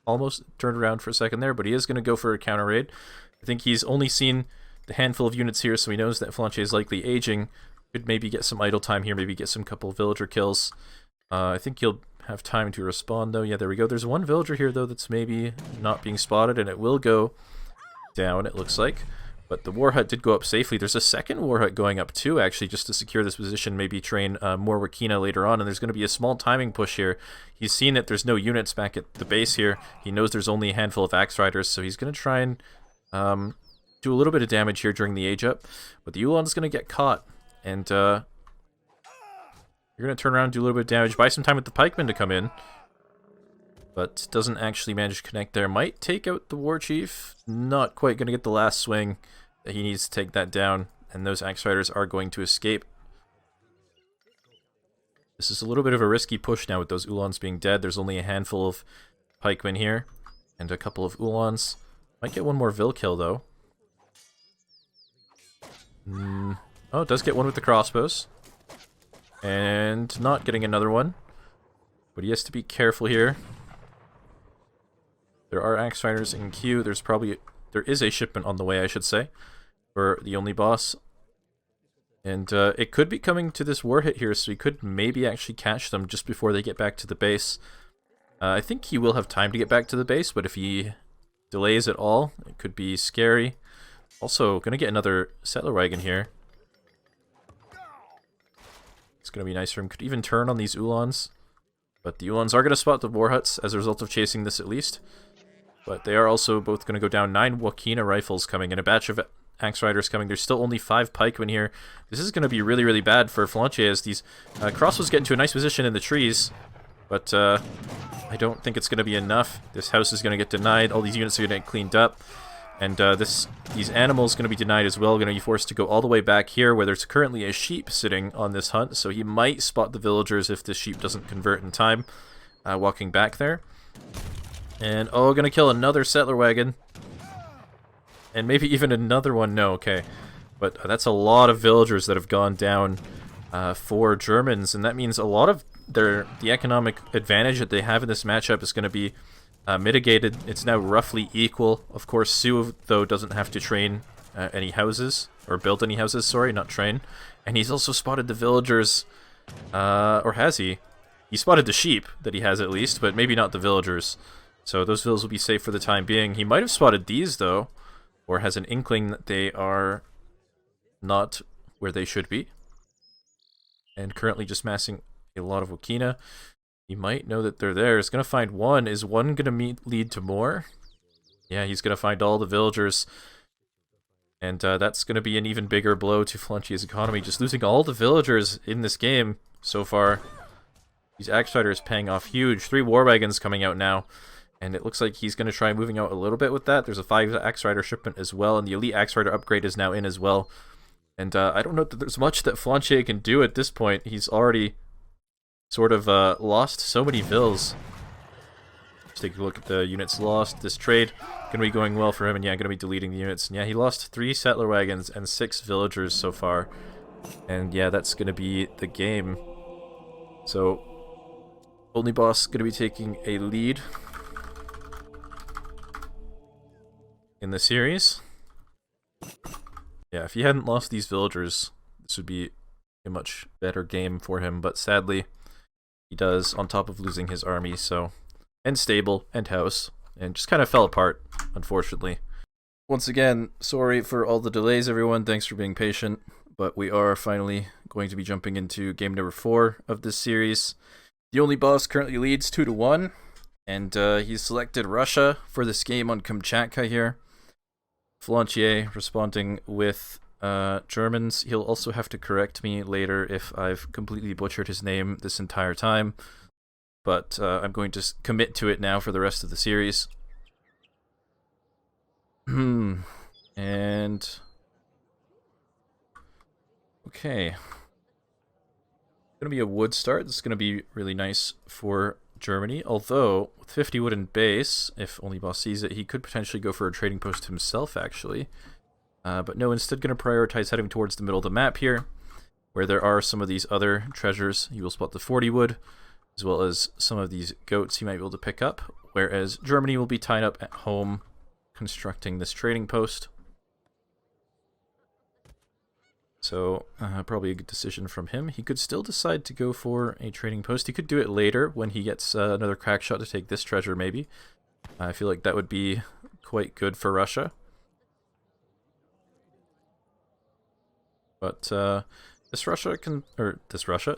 Almost turned around for a second there, but he is going to go for a counter raid. I think he's only seen the handful of units here, so he knows that Flontier is likely aging. Could maybe get some idle time here, maybe get some couple villager kills. I think he'll have time to respond, though. Yeah, there we go. There's one villager here, though, that's maybe not being spotted, and it will go down, it looks like. But the war hut did go up safely. There's a second war hut going up too, actually, just to secure this position, maybe train more Wakina later on. And there's going to be a small timing push here. He's seen that there's no units back at the base here. He knows there's only a handful of Axe Riders, so he's going to try and do a little bit of damage here during the age up. But the Ulan's going to get caught. And you're going to turn around and do a little bit of damage. Buy some time with the pikemen to come in. But doesn't actually manage to connect there. Might take out the war chief. Not quite going to get the last swing. He needs to take that down, and those Axe Riders are going to escape. This is a little bit of a risky push now with those Ulans being dead. There's only a handful of pikemen here, and a couple of Ulans. Might get one more Vil kill, though. Oh, it does get one with the crossbows. And not getting another one. But he has to be careful here. There are Axe Riders in queue. There is a shipment on the way, I should say, for the only boss. And it could be coming to this war hit here, so he could maybe actually catch them just before they get back to the base. I think he will have time to get back to the base, but if he delays at all, it could be scary. Also, going to get another Settler Wagon here. It's going to be nice for him. Could even turn on these Ulans. But the Ulans are going to spot the war huts as a result of chasing this at least. But they are also both going to go down. 9 Wakina rifles coming and a batch of Axe Riders coming. There's still only 5 pikemen here. This is going to be really, really bad for Flontier as these crossbows get into a nice position in the trees. But I don't think it's going to be enough. This house is going to get denied. All these units are going to get cleaned up. And these animals going to be denied as well, going to be forced to go all the way back here where there's currently a sheep sitting on this hunt, so he might spot the villagers if the sheep doesn't convert in time, walking back there. And, oh, going to kill another settler wagon. And maybe even another one, no, okay. But that's a lot of villagers that have gone down for Germans, and that means a lot of the economic advantage that they have in this matchup is going to be mitigated. It's now roughly equal. Of course, Sioux, though, doesn't have to train any houses, or build any houses, sorry, not train. And he's also spotted the villagers, or has he? He spotted the sheep, that he has at least, but maybe not the villagers. So those villas will be safe for the time being. He might have spotted these, though, or has an inkling that they are not where they should be. And currently just massing a lot of Wakina. He might know that they're there. He's going to find one. Is one going to lead to more? Yeah, he's going to find all the villagers. And that's going to be an even bigger blow to Flontier's economy. Just losing all the villagers in this game so far. These Axe Riders paying off huge. 3 war wagons coming out now. And it looks like he's going to try moving out a little bit with that. There's a 5 Axe Rider shipment as well. And the Elite Axe Rider upgrade is now in as well. And I don't know that there's much that Flontier can do at this point. He's already sort of lost so many vills. Let's take a look at the units lost. This trade going to be going well for him, and yeah, going to be deleting the units. And yeah, he lost 3 settler wagons and 6 villagers so far. And yeah, that's going to be the game. So, Theonlybaus going to be taking a lead in the series. Yeah, if he hadn't lost these villagers, this would be a much better game for him, but sadly, he does, on top of losing his army, so... And stable, and house, and just kind of fell apart, unfortunately. Once again, sorry for all the delays, everyone, thanks for being patient, but we are finally going to be jumping into game number 4 of this series. Theonlybaus currently leads 2-1, and he's selected Russia for this game on Kamchatka here. Flontier responding with Germans. He'll also have to correct me later if I've completely butchered his name this entire time, but I'm going to commit to it now for the rest of the series. And okay, gonna be a wood start. This is gonna be really nice for Germany, although with 50 wooden base, if Theonlybaus sees it, he could potentially go for a trading post himself, actually. But no, instead going to prioritize heading towards the middle of the map here, where there are some of these other treasures. He will spot the 40 wood, as well as some of these goats he might be able to pick up, whereas Germany will be tied up at home constructing this trading post. So, probably a good decision from him. He could still decide to go for a trading post. He could do it later when he gets another crack shot to take this treasure, maybe. I feel like that would be quite good for Russia. But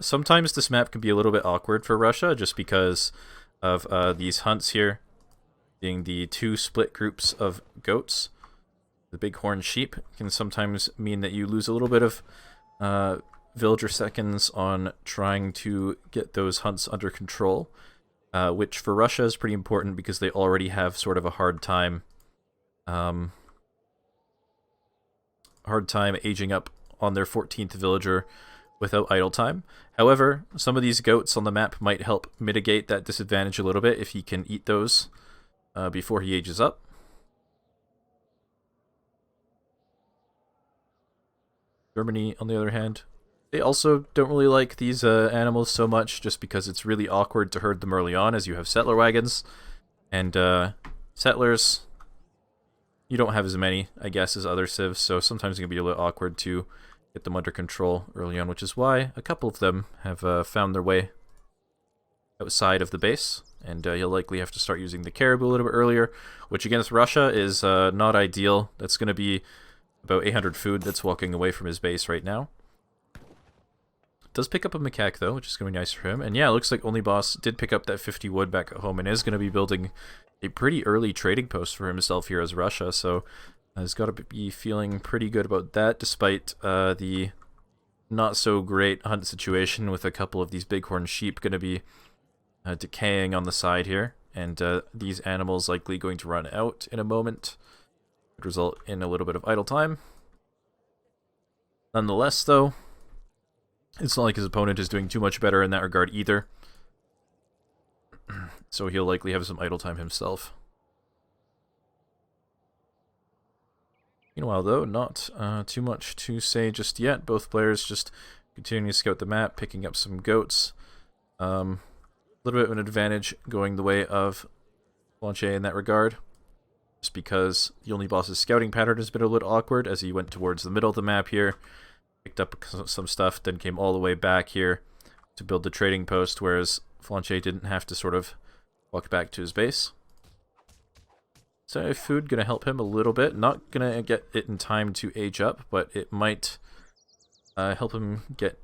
sometimes this map can be a little bit awkward for Russia, just because of these hunts here, being the 2 split groups of goats. The bighorn sheep can sometimes mean that you lose a little bit of villager seconds on trying to get those hunts under control, which for Russia is pretty important because they already have sort of a hard time aging up on their 14th villager without idle time. However, some of these goats on the map might help mitigate that disadvantage a little bit if he can eat those before he ages up. Germany, on the other hand, they also don't really like these animals so much, just because it's really awkward to herd them early on, as you have settler wagons. And settlers, you don't have as many, I guess, as other civs, so sometimes it can be a little awkward to get them under control early on, which is why a couple of them have found their way outside of the base. And you'll likely have to start using the caribou a little bit earlier, which against Russia is not ideal. That's going to be about 800 food that's walking away from his base right now. Does pick up a macaque, though, which is going to be nice for him. And yeah, it looks like Theonlybaus did pick up that 50 wood back at home and is going to be building a pretty early trading post for himself here as Russia. So he's got to be feeling pretty good about that, despite the not-so-great hunt situation with a couple of these bighorn sheep going to be decaying on the side here. And these animals likely going to run out in a moment. Could result in a little bit of idle time. Nonetheless, though, it's not like his opponent is doing too much better in that regard either. So he'll likely have some idle time himself. Meanwhile, though, not too much to say just yet. Both players just continuing to scout the map, picking up some goats. A little bit of an advantage going the way of Flontier in that regard. Just because the only boss's scouting pattern has been a little awkward as he went towards the middle of the map here. Picked up some stuff, then came all the way back here to build the trading post, whereas Flontier didn't have to sort of walk back to his base. So food gonna help him a little bit. Not gonna get it in time to age up, but it might help him get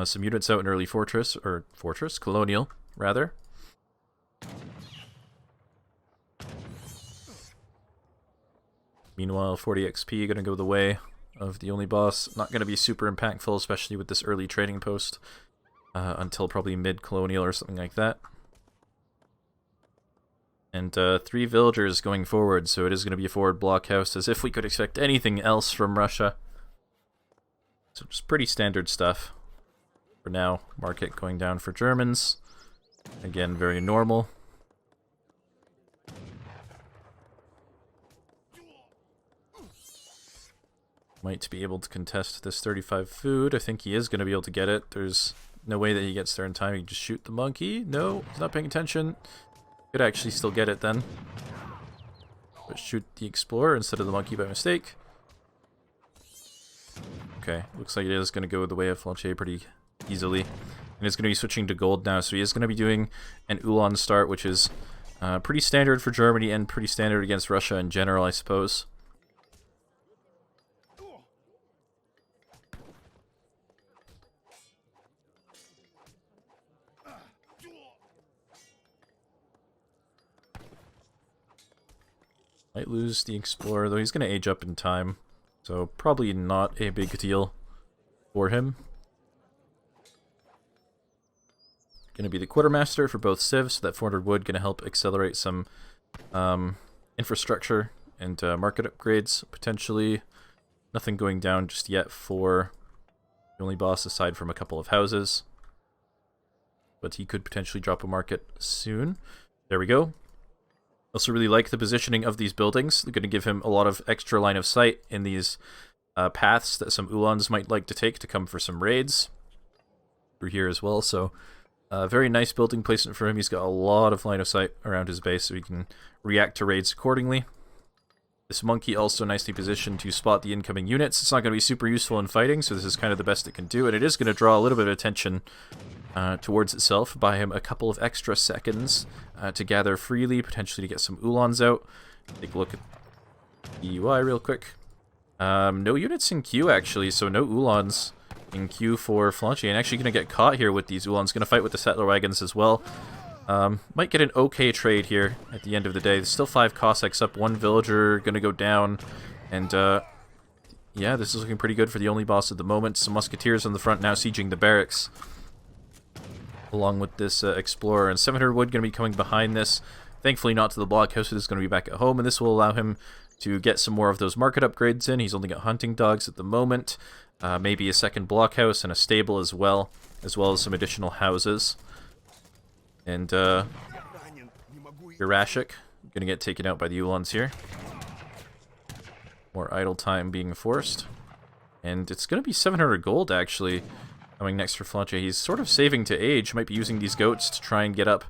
some units out in early colonial rather. Meanwhile, 40 XP gonna go the way of the only boss. Not gonna be super impactful, especially with this early trading post until probably mid-colonial or something like that. And 3 villagers going forward, so it is going to be a forward blockhouse, as if we could expect anything else from Russia. So just pretty standard stuff. For now, market going down for Germans. Again, very normal. Might be able to contest this 35 food. I think he is going to be able to get it. There's no way that he gets there in time. He can just shoot the monkey. No, he's not paying attention. Could actually still get it then. But shoot the explorer instead of the monkey by mistake. Okay, looks like it is going to go the way of Flontier pretty easily. And it's going to be switching to gold now, so he is going to be doing an Ulan start, which is pretty standard for Germany and pretty standard against Russia in general, I suppose. Might lose the Explorer, though he's going to age up in time, so probably not a big deal for him. Going to be the Quartermaster for both civs, so that 400 wood going to help accelerate some infrastructure and market upgrades, potentially. Nothing going down just yet for the only boss aside from a couple of houses. But he could potentially drop a market soon. There we go. Also really like the positioning of these buildings. They're going to give him a lot of extra line of sight in these paths that some Ulans might like to take to come for some raids through here as well. So very nice building placement for him. He's got a lot of line of sight around his base, so he can react to raids accordingly. This monkey also nicely positioned to spot the incoming units. It's not going to be super useful in fighting, so this is kind of the best it can do, and it is going to draw a little bit of attention towards itself, buy him a couple of extra seconds to gather freely, potentially to get some Ulans out. Take a look at the UI real quick. No units in queue, actually, so no Ulans in queue for Flontier, and actually going to get caught here with these Ulans. Going to fight with the settler wagons as well. Might get an okay trade here at the end of the day. There's still 5 Cossacks up, 1 villager going to go down, and yeah, this is looking pretty good for the only boss at the moment. Some musketeers on the front now sieging the barracks, along with this explorer, and 700 wood going to be coming behind this. Thankfully not to the blockhouse, it is going to be back at home, and this will allow him to get some more of those market upgrades in. He's only got hunting dogs at the moment, maybe a second blockhouse and a stable as well as some additional houses. And Urashik going to get taken out by the Ulans here. More idle time being forced. And it's going to be 700 gold, actually, coming next for Flontier. He's sort of saving to age, might be using these goats to try and get up,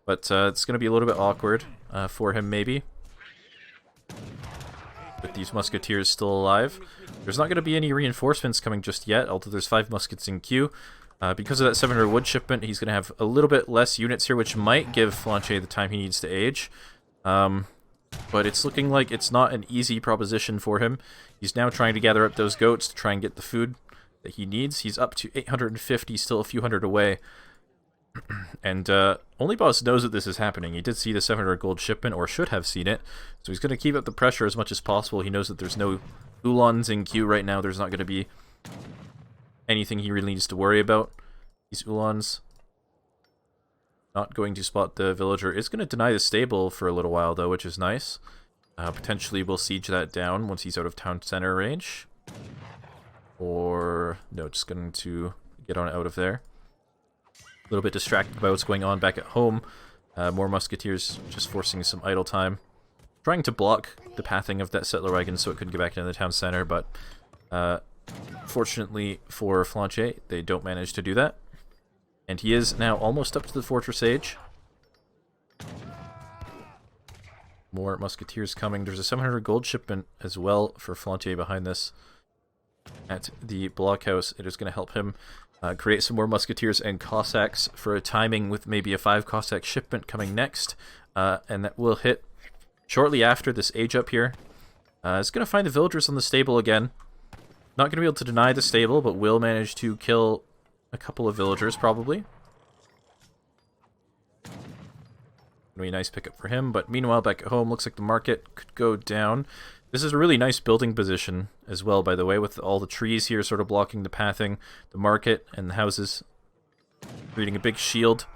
but it's going to be a little bit awkward for him, maybe. With these musketeers still alive. There's not going to be any reinforcements coming just yet, although there's 5 muskets in queue. Because of that 700 wood shipment, he's going to have a little bit less units here, which might give Flontier the time he needs to age. But it's looking like it's not an easy proposition for him. He's now trying to gather up those goats to try and get the food that he needs. He's up to 850, still a few hundred away. And only boss knows that this is happening. He did see the 700 gold shipment, or should have seen it. So he's going to keep up the pressure as much as possible. He knows that there's no Ulans in queue right now. There's not going to be anything he really needs to worry about. These Ulans not going to spot the villager. Is going to deny the stable for a little while, though, which is nice. Potentially we'll siege that down once he's out of town center range. Or, no, just going to get on out of there. A little bit distracted by what's going on back at home. More musketeers just forcing some idle time. Trying to block the pathing of that settler wagon so it couldn't get back into the town center, but fortunately for Flontier, they don't manage to do that. And he is now almost up to the fortress age. More musketeers coming. There's a 700 gold shipment as well for Flontier behind this at the blockhouse. It is going to help him create some more musketeers and Cossacks for a timing with maybe a 5 Cossack shipment coming next. And that will hit shortly after this age up here. It's going to find the villagers on the stable again. Not going to be able to deny the stable, but will manage to kill a couple of villagers probably. Gonna be a nice pickup for him, but meanwhile back at home, looks like the market could go down. This is a really nice building position as well, by the way, with all the trees here sort of blocking the pathing, the market, and the houses, creating a big shield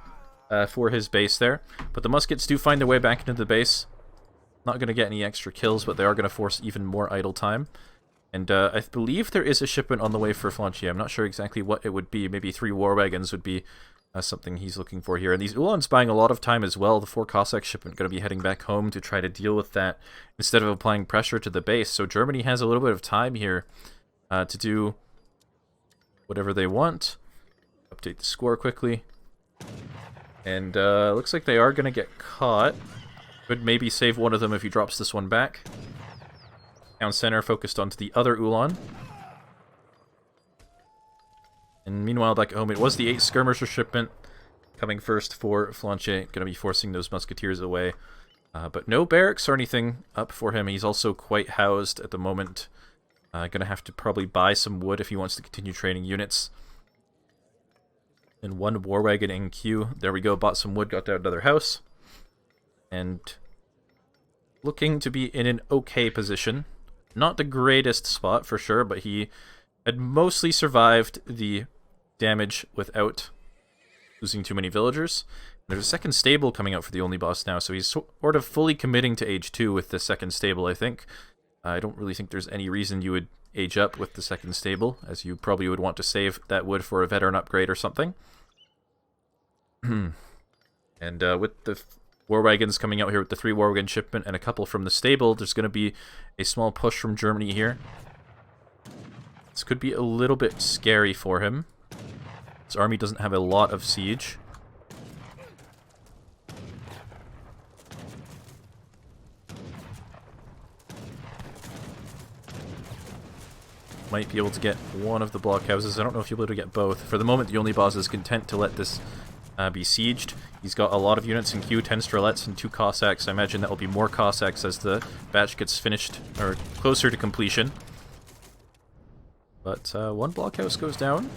for his base there. But the muskets do find their way back into the base. Not going to get any extra kills, but they are going to force even more idle time. And I believe there is a shipment on the way for Flontier. I'm not sure exactly what it would be. Maybe 3 war wagons would be something he's looking for here. And these Uhlans buying a lot of time as well. The 4 Cossack shipment going to be heading back home to try to deal with that instead of applying pressure to the base. So Germany has a little bit of time here to do whatever they want. Update the score quickly. And looks like they are going to get caught. Could maybe save one of them if he drops this one back. Town center focused onto the other Uhlan. And meanwhile, back at home, it was the 8 skirmisher shipment coming first for Flontier. Going to be forcing those musketeers away. But no barracks or anything up for him. He's also quite housed at the moment. Going to have to probably buy some wood if he wants to continue training units. And 1 war wagon in queue. There we go, bought some wood, got down another house. And looking to be in an okay position. Not the greatest spot for sure, but he had mostly survived the damage without losing too many villagers. There's a second stable coming out for the Theonlybaus now, so he's sort of fully committing to age 2 with the second stable, I think. I don't really think there's any reason you would age up with the second stable, as you probably would want to save that wood for a veteran upgrade or something. And with the war wagons coming out here with the 3 war wagon shipment and a couple from the stable, there's going to be a small push from Germany here. This could be a little bit scary for him. His army doesn't have a lot of siege. Might be able to get one of the blockhouses. I don't know if you'll be able to get both. For the moment, the Theonlybaus is content to let this be sieged. He's got a lot of units in queue, 10 Strelets and 2 Cossacks. I imagine that will be more Cossacks as the batch gets finished, or closer to completion. But 1 blockhouse goes down.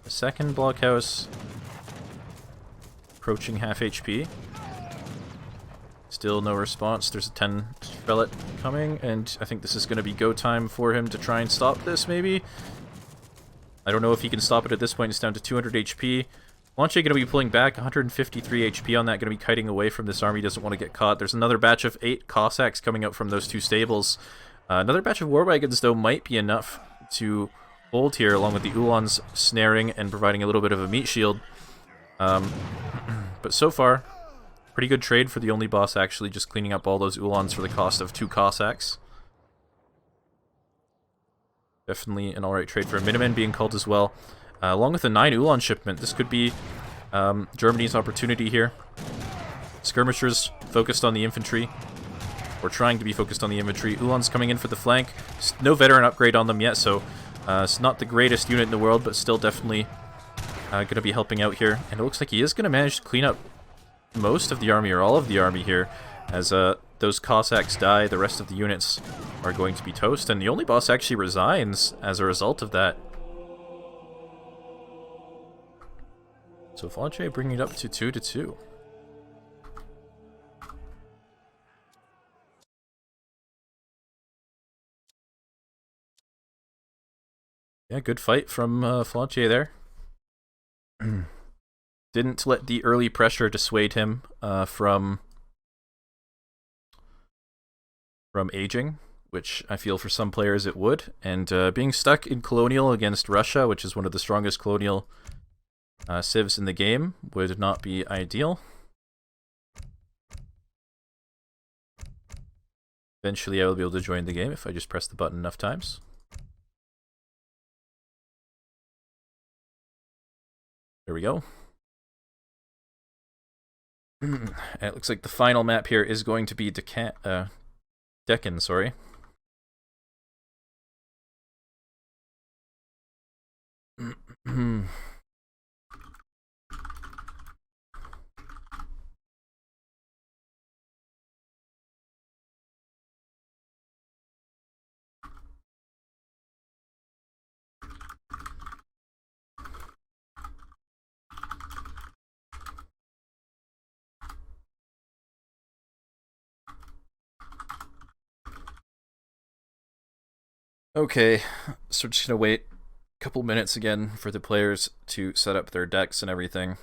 The second blockhouse approaching half HP. Still no response. There's a 10 Strelet coming, and I think this is going to be go time for him to try and stop this, maybe. I don't know if he can stop it at this point. It's down to 200 HP. Flontier going to be pulling back, 153 HP on that, going to be kiting away from this army, doesn't want to get caught. There's another batch of 8 Cossacks coming out from those 2 stables. Another batch of war wagons, though, might be enough to hold here, along with the Uhlans snaring and providing a little bit of a meat shield. But so far, pretty good trade for the Theonlybaus, actually, just cleaning up all those Uhlans for the cost of 2 Cossacks. Definitely an alright trade for a Minutemen being called as well. Along with the 9 Uhlan shipment, this could be Germany's opportunity here. Skirmishers focused on the infantry. Or trying to be focused on the infantry. Uhlans coming in for the flank. No veteran upgrade on them yet, so it's not the greatest unit in the world, but still definitely going to be helping out here. And it looks like he is going to manage to clean up most of the army, or all of the army here. As those Cossacks die, the rest of the units are going to be toast. And the Theonlybaus actually resigns as a result of that. So Flontier bringing it up to 2-2. Yeah, good fight from Flontier there. Didn't let the early pressure dissuade him from from aging, which I feel for some players it would, and being stuck in Colonial against Russia, which is one of the strongest Colonial civs in the game, would not be ideal. Eventually I will be able to join the game if I just press the button enough times. There we go. It looks like the final map here is going to be Deccan, sorry. Okay, so we're just gonna wait a couple minutes again for the players to set up their decks and everything.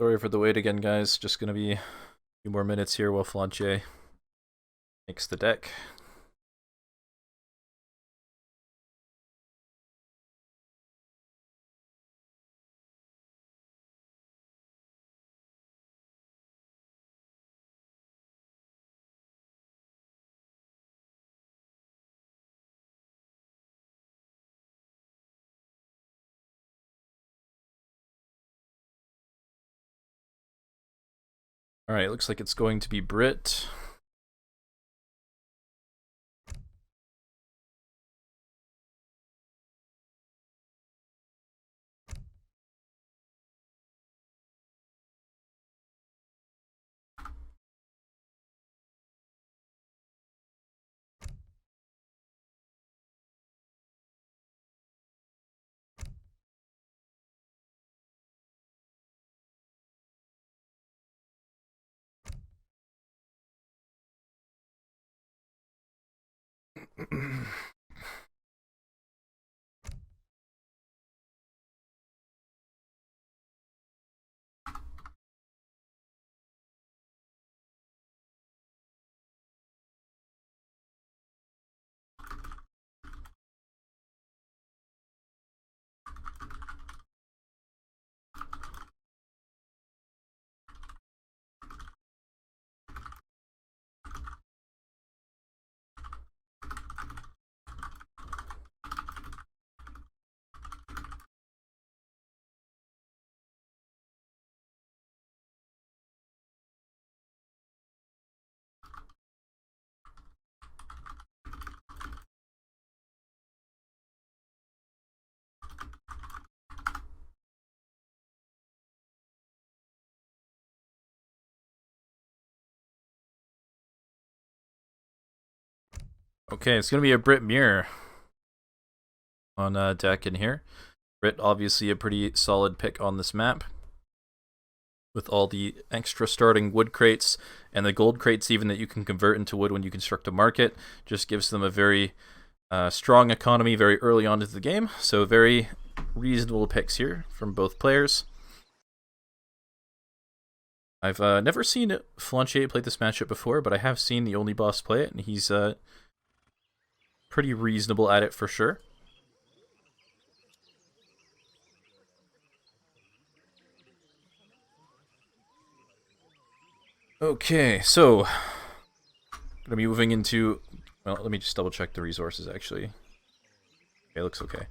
Sorry for the wait again, guys. Just gonna be a few more minutes here while Flontier makes the deck. Alright, looks like it's going to be Brit. Okay, it's going to be a Brit Mirror on Deccan here. Brit, obviously a pretty solid pick on this map, with all the extra starting wood crates and the gold crates even that you can convert into wood when you construct a market. Just gives them a very strong economy very early on into the game. So very reasonable picks here from both players. I've never seen Flontier play this matchup before, but I have seen the Theonlybaus play it, and he's pretty reasonable at it for sure. Okay, so gonna be moving into, well, let me just double check the resources actually. Okay, looks okay.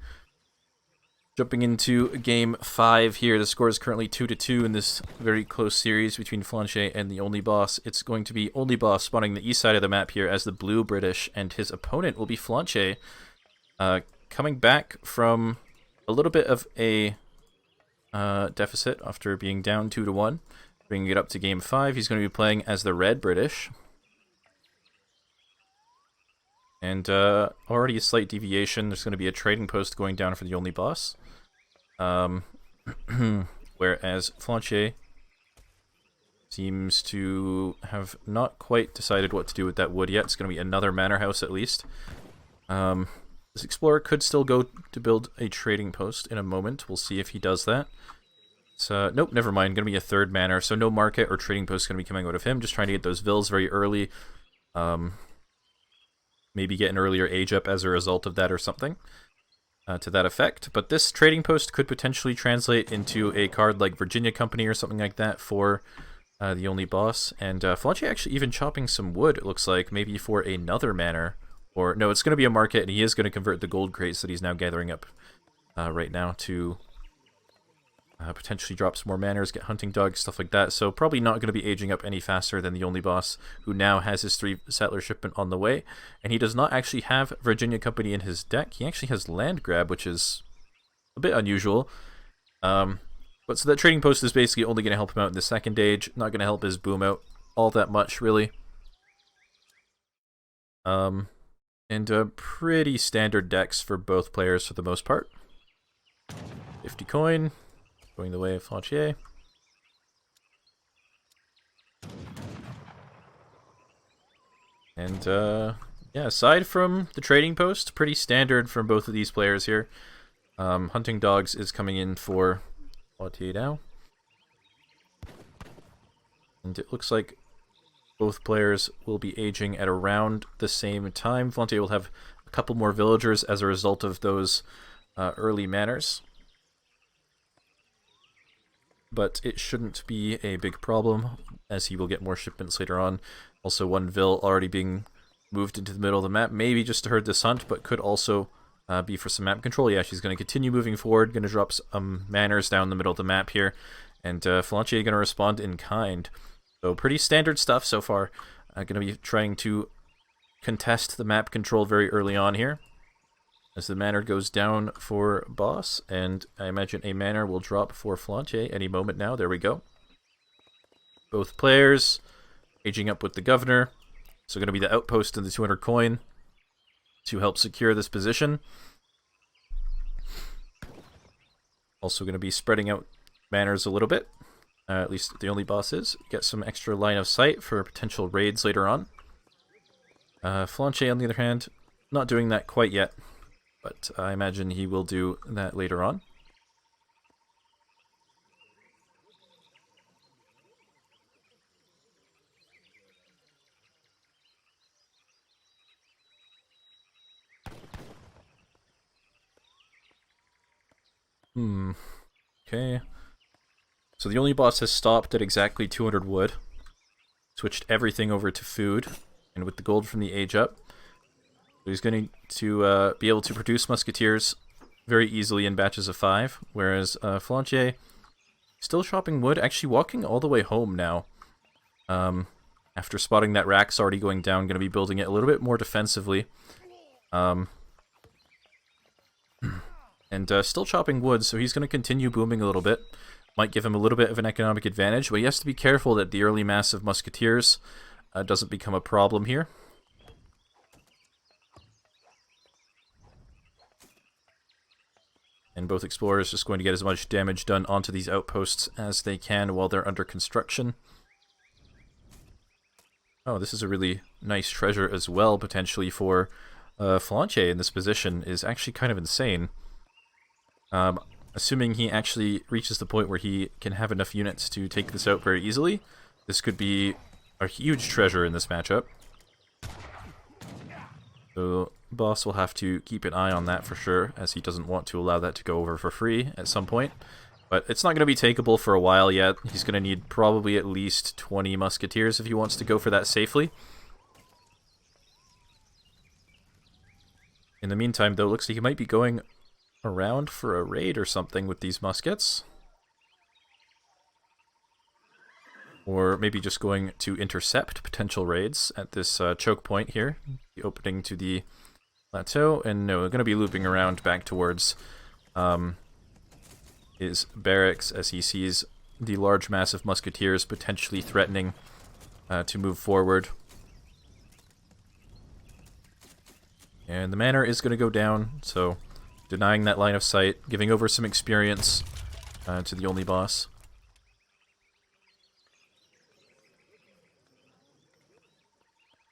Jumping into game 5 here. The score is currently 2-2 in this very close series between Flontier and the Theonlybaus. It's going to be Theonlybaus spawning the east side of the map here as the blue British, and his opponent will be Flontier, coming back from a little bit of a deficit after being down 2-1. Bringing it up to game 5, he's going to be playing as the red British. And already a slight deviation. There's going to be a trading post going down for the Theonlybaus. Whereas Flontier seems to have not quite decided what to do with that wood yet. It's going to be another manor house at least. This explorer could still go to build a trading post in a moment. We'll see if he does that. So, nope, never mind. Going to be a third manor, so no market or trading post going to be coming out of him. Just trying to get those vills very early. Maybe get an earlier age up as a result of that or something to that effect. But this trading post could potentially translate into a card like Virginia Company or something like that for the Theonlybaus. And Flontier actually even chopping some wood, it looks like, maybe for another manor. Or, no, it's going to be a market, and he is going to convert the gold crates that he's now gathering up right now to potentially drop some more manors, get hunting dogs, stuff like that. So probably not going to be aging up any faster than the Theonlybaus, who now has his 3 settler shipment on the way. And he does not actually have Virginia Company in his deck. He actually has land grab, which is a bit unusual. But so that trading post is basically only going to help him out in the second age, not going to help his boom out all that much, really. And pretty standard decks for both players for the most part. 50 coin. Going the way of Flontier. And, yeah, aside from the trading post, pretty standard from both of these players here. Hunting dogs is coming in for Flontier now. And it looks like both players will be aging at around the same time. Flontier will have a couple more villagers as a result of those early manors. But it shouldn't be a big problem, as he will get more shipments later on. Also, one vill already being moved into the middle of the map, maybe just to herd this hunt, but could also be for some map control. Yeah, she's going to continue moving forward, going to drop some manors down the middle of the map here, and Flontier going to respond in kind. So pretty standard stuff so far. Going to be trying to contest the map control very early on here, as the manor goes down for boss, and I imagine a manor will drop for Flontier any moment now. There we go. Both players aging up with the governor. So going to be the outpost and the 200 coin to help secure this position. Also going to be spreading out manors a little bit. At least the Theonlybaus is. Get some extra line of sight for potential raids later on. Flontier, on the other hand, not doing that quite yet. But I imagine he will do that later on. Okay. So the Theonlybaus has stopped at exactly 200 wood. Switched everything over to food. And with the gold from the age up, he's going to be able to produce musketeers very easily in batches of 5, whereas Flontier still chopping wood, actually walking all the way home now. After spotting that rack's already going down, going to be building it a little bit more defensively. And still chopping wood, so he's going to continue booming a little bit. Might give him a little bit of an economic advantage, but he has to be careful that the early mass of musketeers doesn't become a problem here. And both explorers just going to get as much damage done onto these outposts as they can while they're under construction. Oh, this is a really nice treasure as well, potentially, for Flontier in this position is actually kind of insane. Assuming he actually reaches the point where he can have enough units to take this out very easily, this could be a huge treasure in this matchup. So boss will have to keep an eye on that for sure, as he doesn't want to allow that to go over for free at some point. But it's not going to be takeable for a while yet. He's going to need probably at least 20 musketeers if he wants to go for that safely. In the meantime, though, it looks like he might be going around for a raid or something with these muskets. Or maybe just going to intercept potential raids at this choke point here. The opening to the plateau. And no, we're going to be looping around back towards his barracks as he sees the large mass of musketeers potentially threatening to move forward. And the manor is going to go down, so denying that line of sight, giving over some experience to the only boss.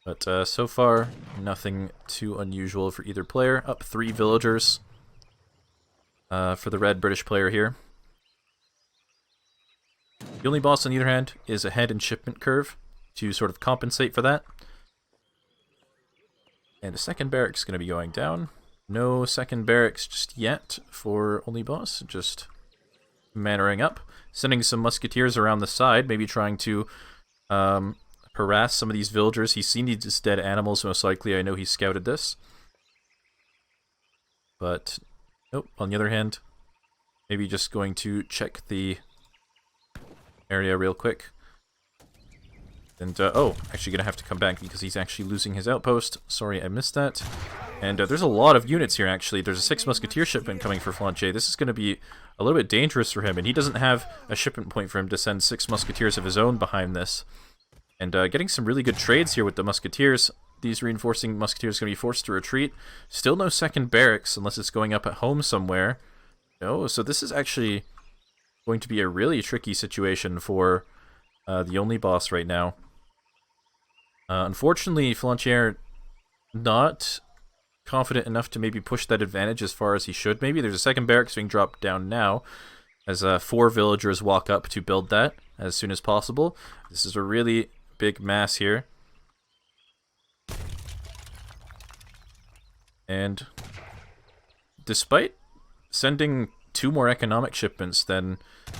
But so far, nothing too unusual for either player. Up 3 villagers for the red British player here. The only boss, on the other hand, is ahead in shipment curve to sort of compensate for that. And the second barracks is going to be going down. No second barracks just yet for only boss, just mannering up. Sending some musketeers around the side, maybe trying to harass some of these villagers. He's seen these dead animals, most likely. I know he scouted this. But, nope, on the other hand, maybe just going to check the area real quick. And, oh, actually going to have to come back because he's actually losing his outpost. Sorry, I missed that. And there's a lot of units here, actually. There's a 6 musketeer shipment coming for Flontier. This is going to be a little bit dangerous for him, and he doesn't have a shipment point for him to send 6 musketeers of his own behind this. And getting some really good trades here with the musketeers. These reinforcing musketeers are going to be forced to retreat. Still no second barracks unless it's going up at home somewhere. No, so this is actually going to be a really tricky situation for the only boss right now. Unfortunately, Flontier not confident enough to maybe push that advantage as far as he should. Maybe there's a second barracks being dropped down now as 4 villagers walk up to build that as soon as possible. This is a really big mass here. And despite sending 2 more economic shipments than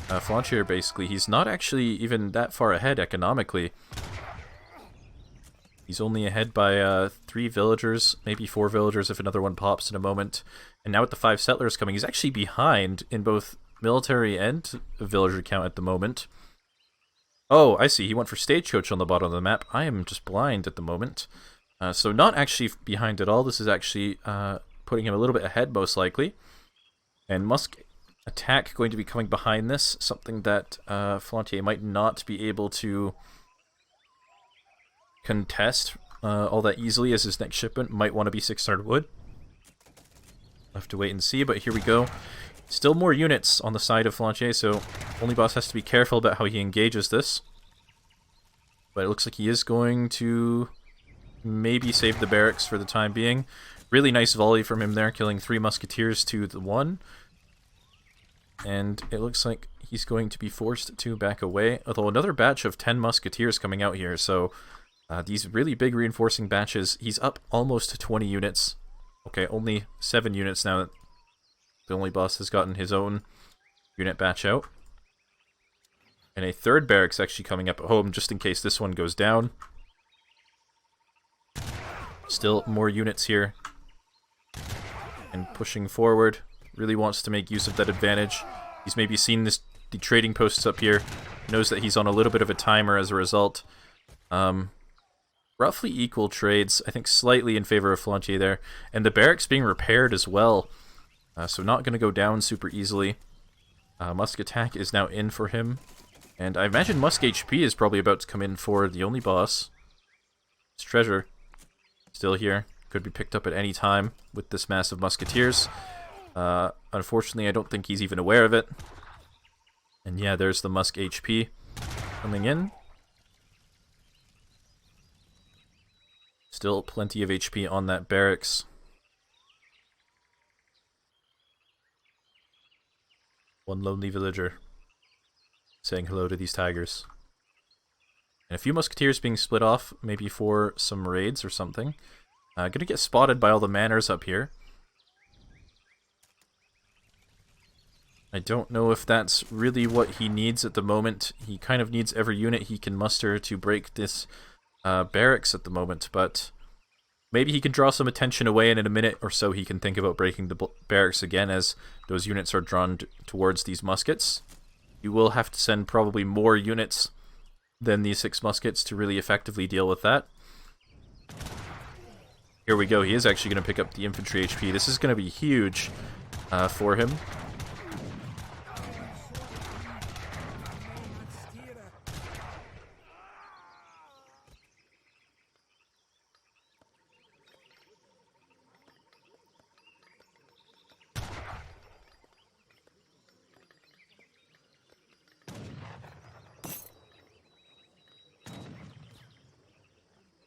Flontier, basically, he's not actually even that far ahead economically. He's only ahead by 3 villagers, maybe 4 villagers if another one pops in a moment. And now with the 5 settlers coming, he's actually behind in both military and villager count at the moment. Oh, I see. He went for stagecoach on the bottom of the map. I am just blind at the moment. So not actually behind at all. This is actually putting him a little bit ahead, most likely. And Musk attack going to be coming behind this, something that Flontier might not be able to contest all that easily, as his next shipment might want to be 600 wood. We'll have to wait and see, but here we go. Still more units on the side of Flontier, so only boss has to be careful about how he engages this. But it looks like he is going to maybe save the barracks for the time being. Really nice volley from him there, killing 3 musketeers to the 1. And it looks like he's going to be forced to back away, although another batch of 10 musketeers coming out here, so these really big reinforcing batches. He's up almost 20 units. Okay, only 7 units now that the only boss has gotten his own unit batch out. And a 3rd barracks actually coming up at home, just in case this one goes down. Still more units here. And pushing forward. Really wants to make use of that advantage. He's maybe seen the trading posts up here. Knows that he's on a little bit of a timer as a result. Roughly equal trades. I think slightly in favor of Flontier there. And the barracks being repaired as well. So not going to go down super easily. Musk attack is now in for him. And I imagine Musk HP is probably about to come in for the only boss. His treasure. Still here. Could be picked up at any time with this mass of musketeers. Unfortunately, I don't think he's even aware of it. And yeah, there's the Musk HP coming in. Still plenty of HP on that barracks. One lonely villager saying hello to these tigers. And a few musketeers being split off, maybe for some raids or something. Gonna get spotted by all the manners up here. I don't know if that's really what he needs at the moment. He kind of needs every unit he can muster to break this barracks at the moment, but maybe he can draw some attention away, and in a minute or so he can think about breaking the barracks again as those units are drawn towards these muskets. You will have to send probably more units than these 6 muskets to really effectively deal with that. Here we go. He is actually going to pick up the infantry HP. This is going to be huge for him.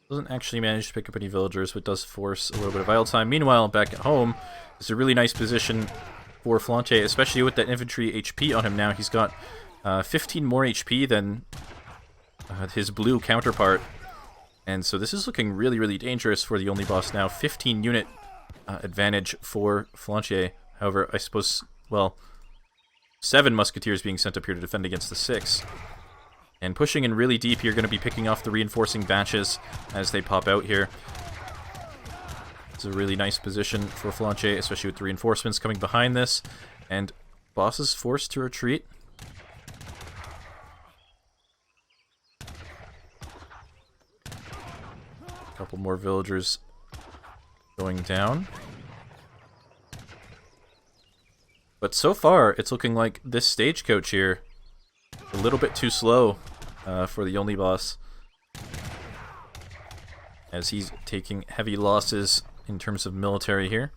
Doesn't actually manage to pick up any villagers, but does force a little bit of idle time. Meanwhile, back at home, it's a really nice position for Flontier, especially with that infantry HP on him now. He's got 15 more HP than his blue counterpart. And so this is looking really, really dangerous for the Theonlybaus now. 15 unit advantage for Flontier. However, I suppose, well, 7 musketeers being sent up here to defend against the 6. And pushing in really deep, you're going to be picking off the reinforcing batches as they pop out here. It's a really nice position for Flontier, especially with the reinforcements coming behind this. And boss is forced to retreat. A couple more villagers going down. But so far, it's looking like this stagecoach here a little bit too slow for the Theonlybaus, as he's taking heavy losses in terms of military here.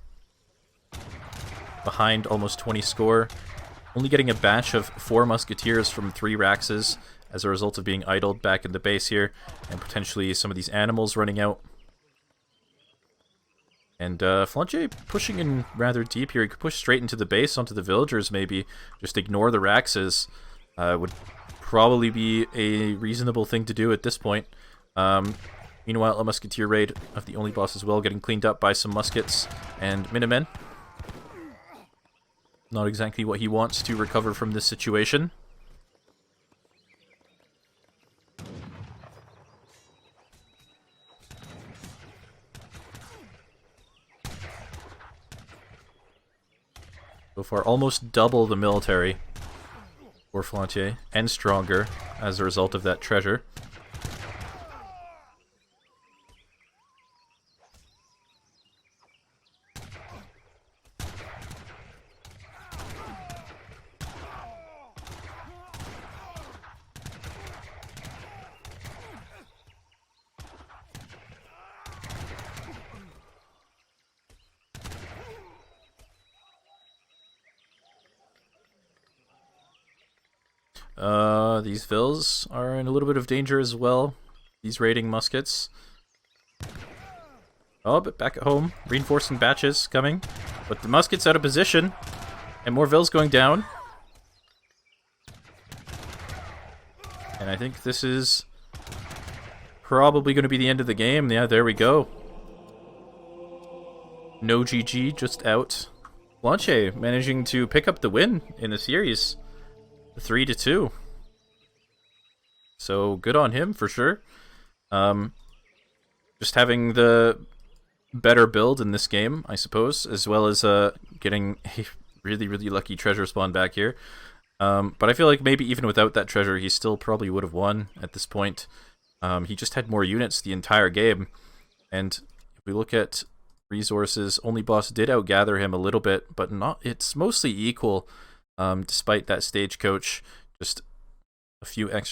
Behind almost 20 score, only getting a batch of 4 musketeers from 3 Raxes as a result of being idled back in the base here, and potentially some of these animals running out. And Flontier pushing in rather deep here. He could push straight into the base onto the villagers maybe, just ignore the Raxes. Would probably be a reasonable thing to do at this point. Meanwhile, a musketeer raid of the Theonlybaus as well, getting cleaned up by some muskets and Minutemen. Not exactly what he wants to recover from this situation. So far, almost double the military for Flontier, and stronger as a result of that treasure. These vills are in a little bit of danger as well. These raiding muskets. Oh, but back at home, reinforcing batches coming. But the muskets out of position, and more vills going down. And I think this is probably going to be the end of the game. Yeah, there we go. No GG, just out. Flontier managing to pick up the win in the series. 3-2. So good on him for sure. Just having the better build in this game, I suppose, as well as getting a really, really lucky treasure spawn back here. But I feel like maybe even without that treasure, he still probably would have won at this point. He just had more units the entire game. And if we look at resources, Theonlybaus did outgather him a little bit, but not. It's mostly equal, despite that stagecoach. Just a few extra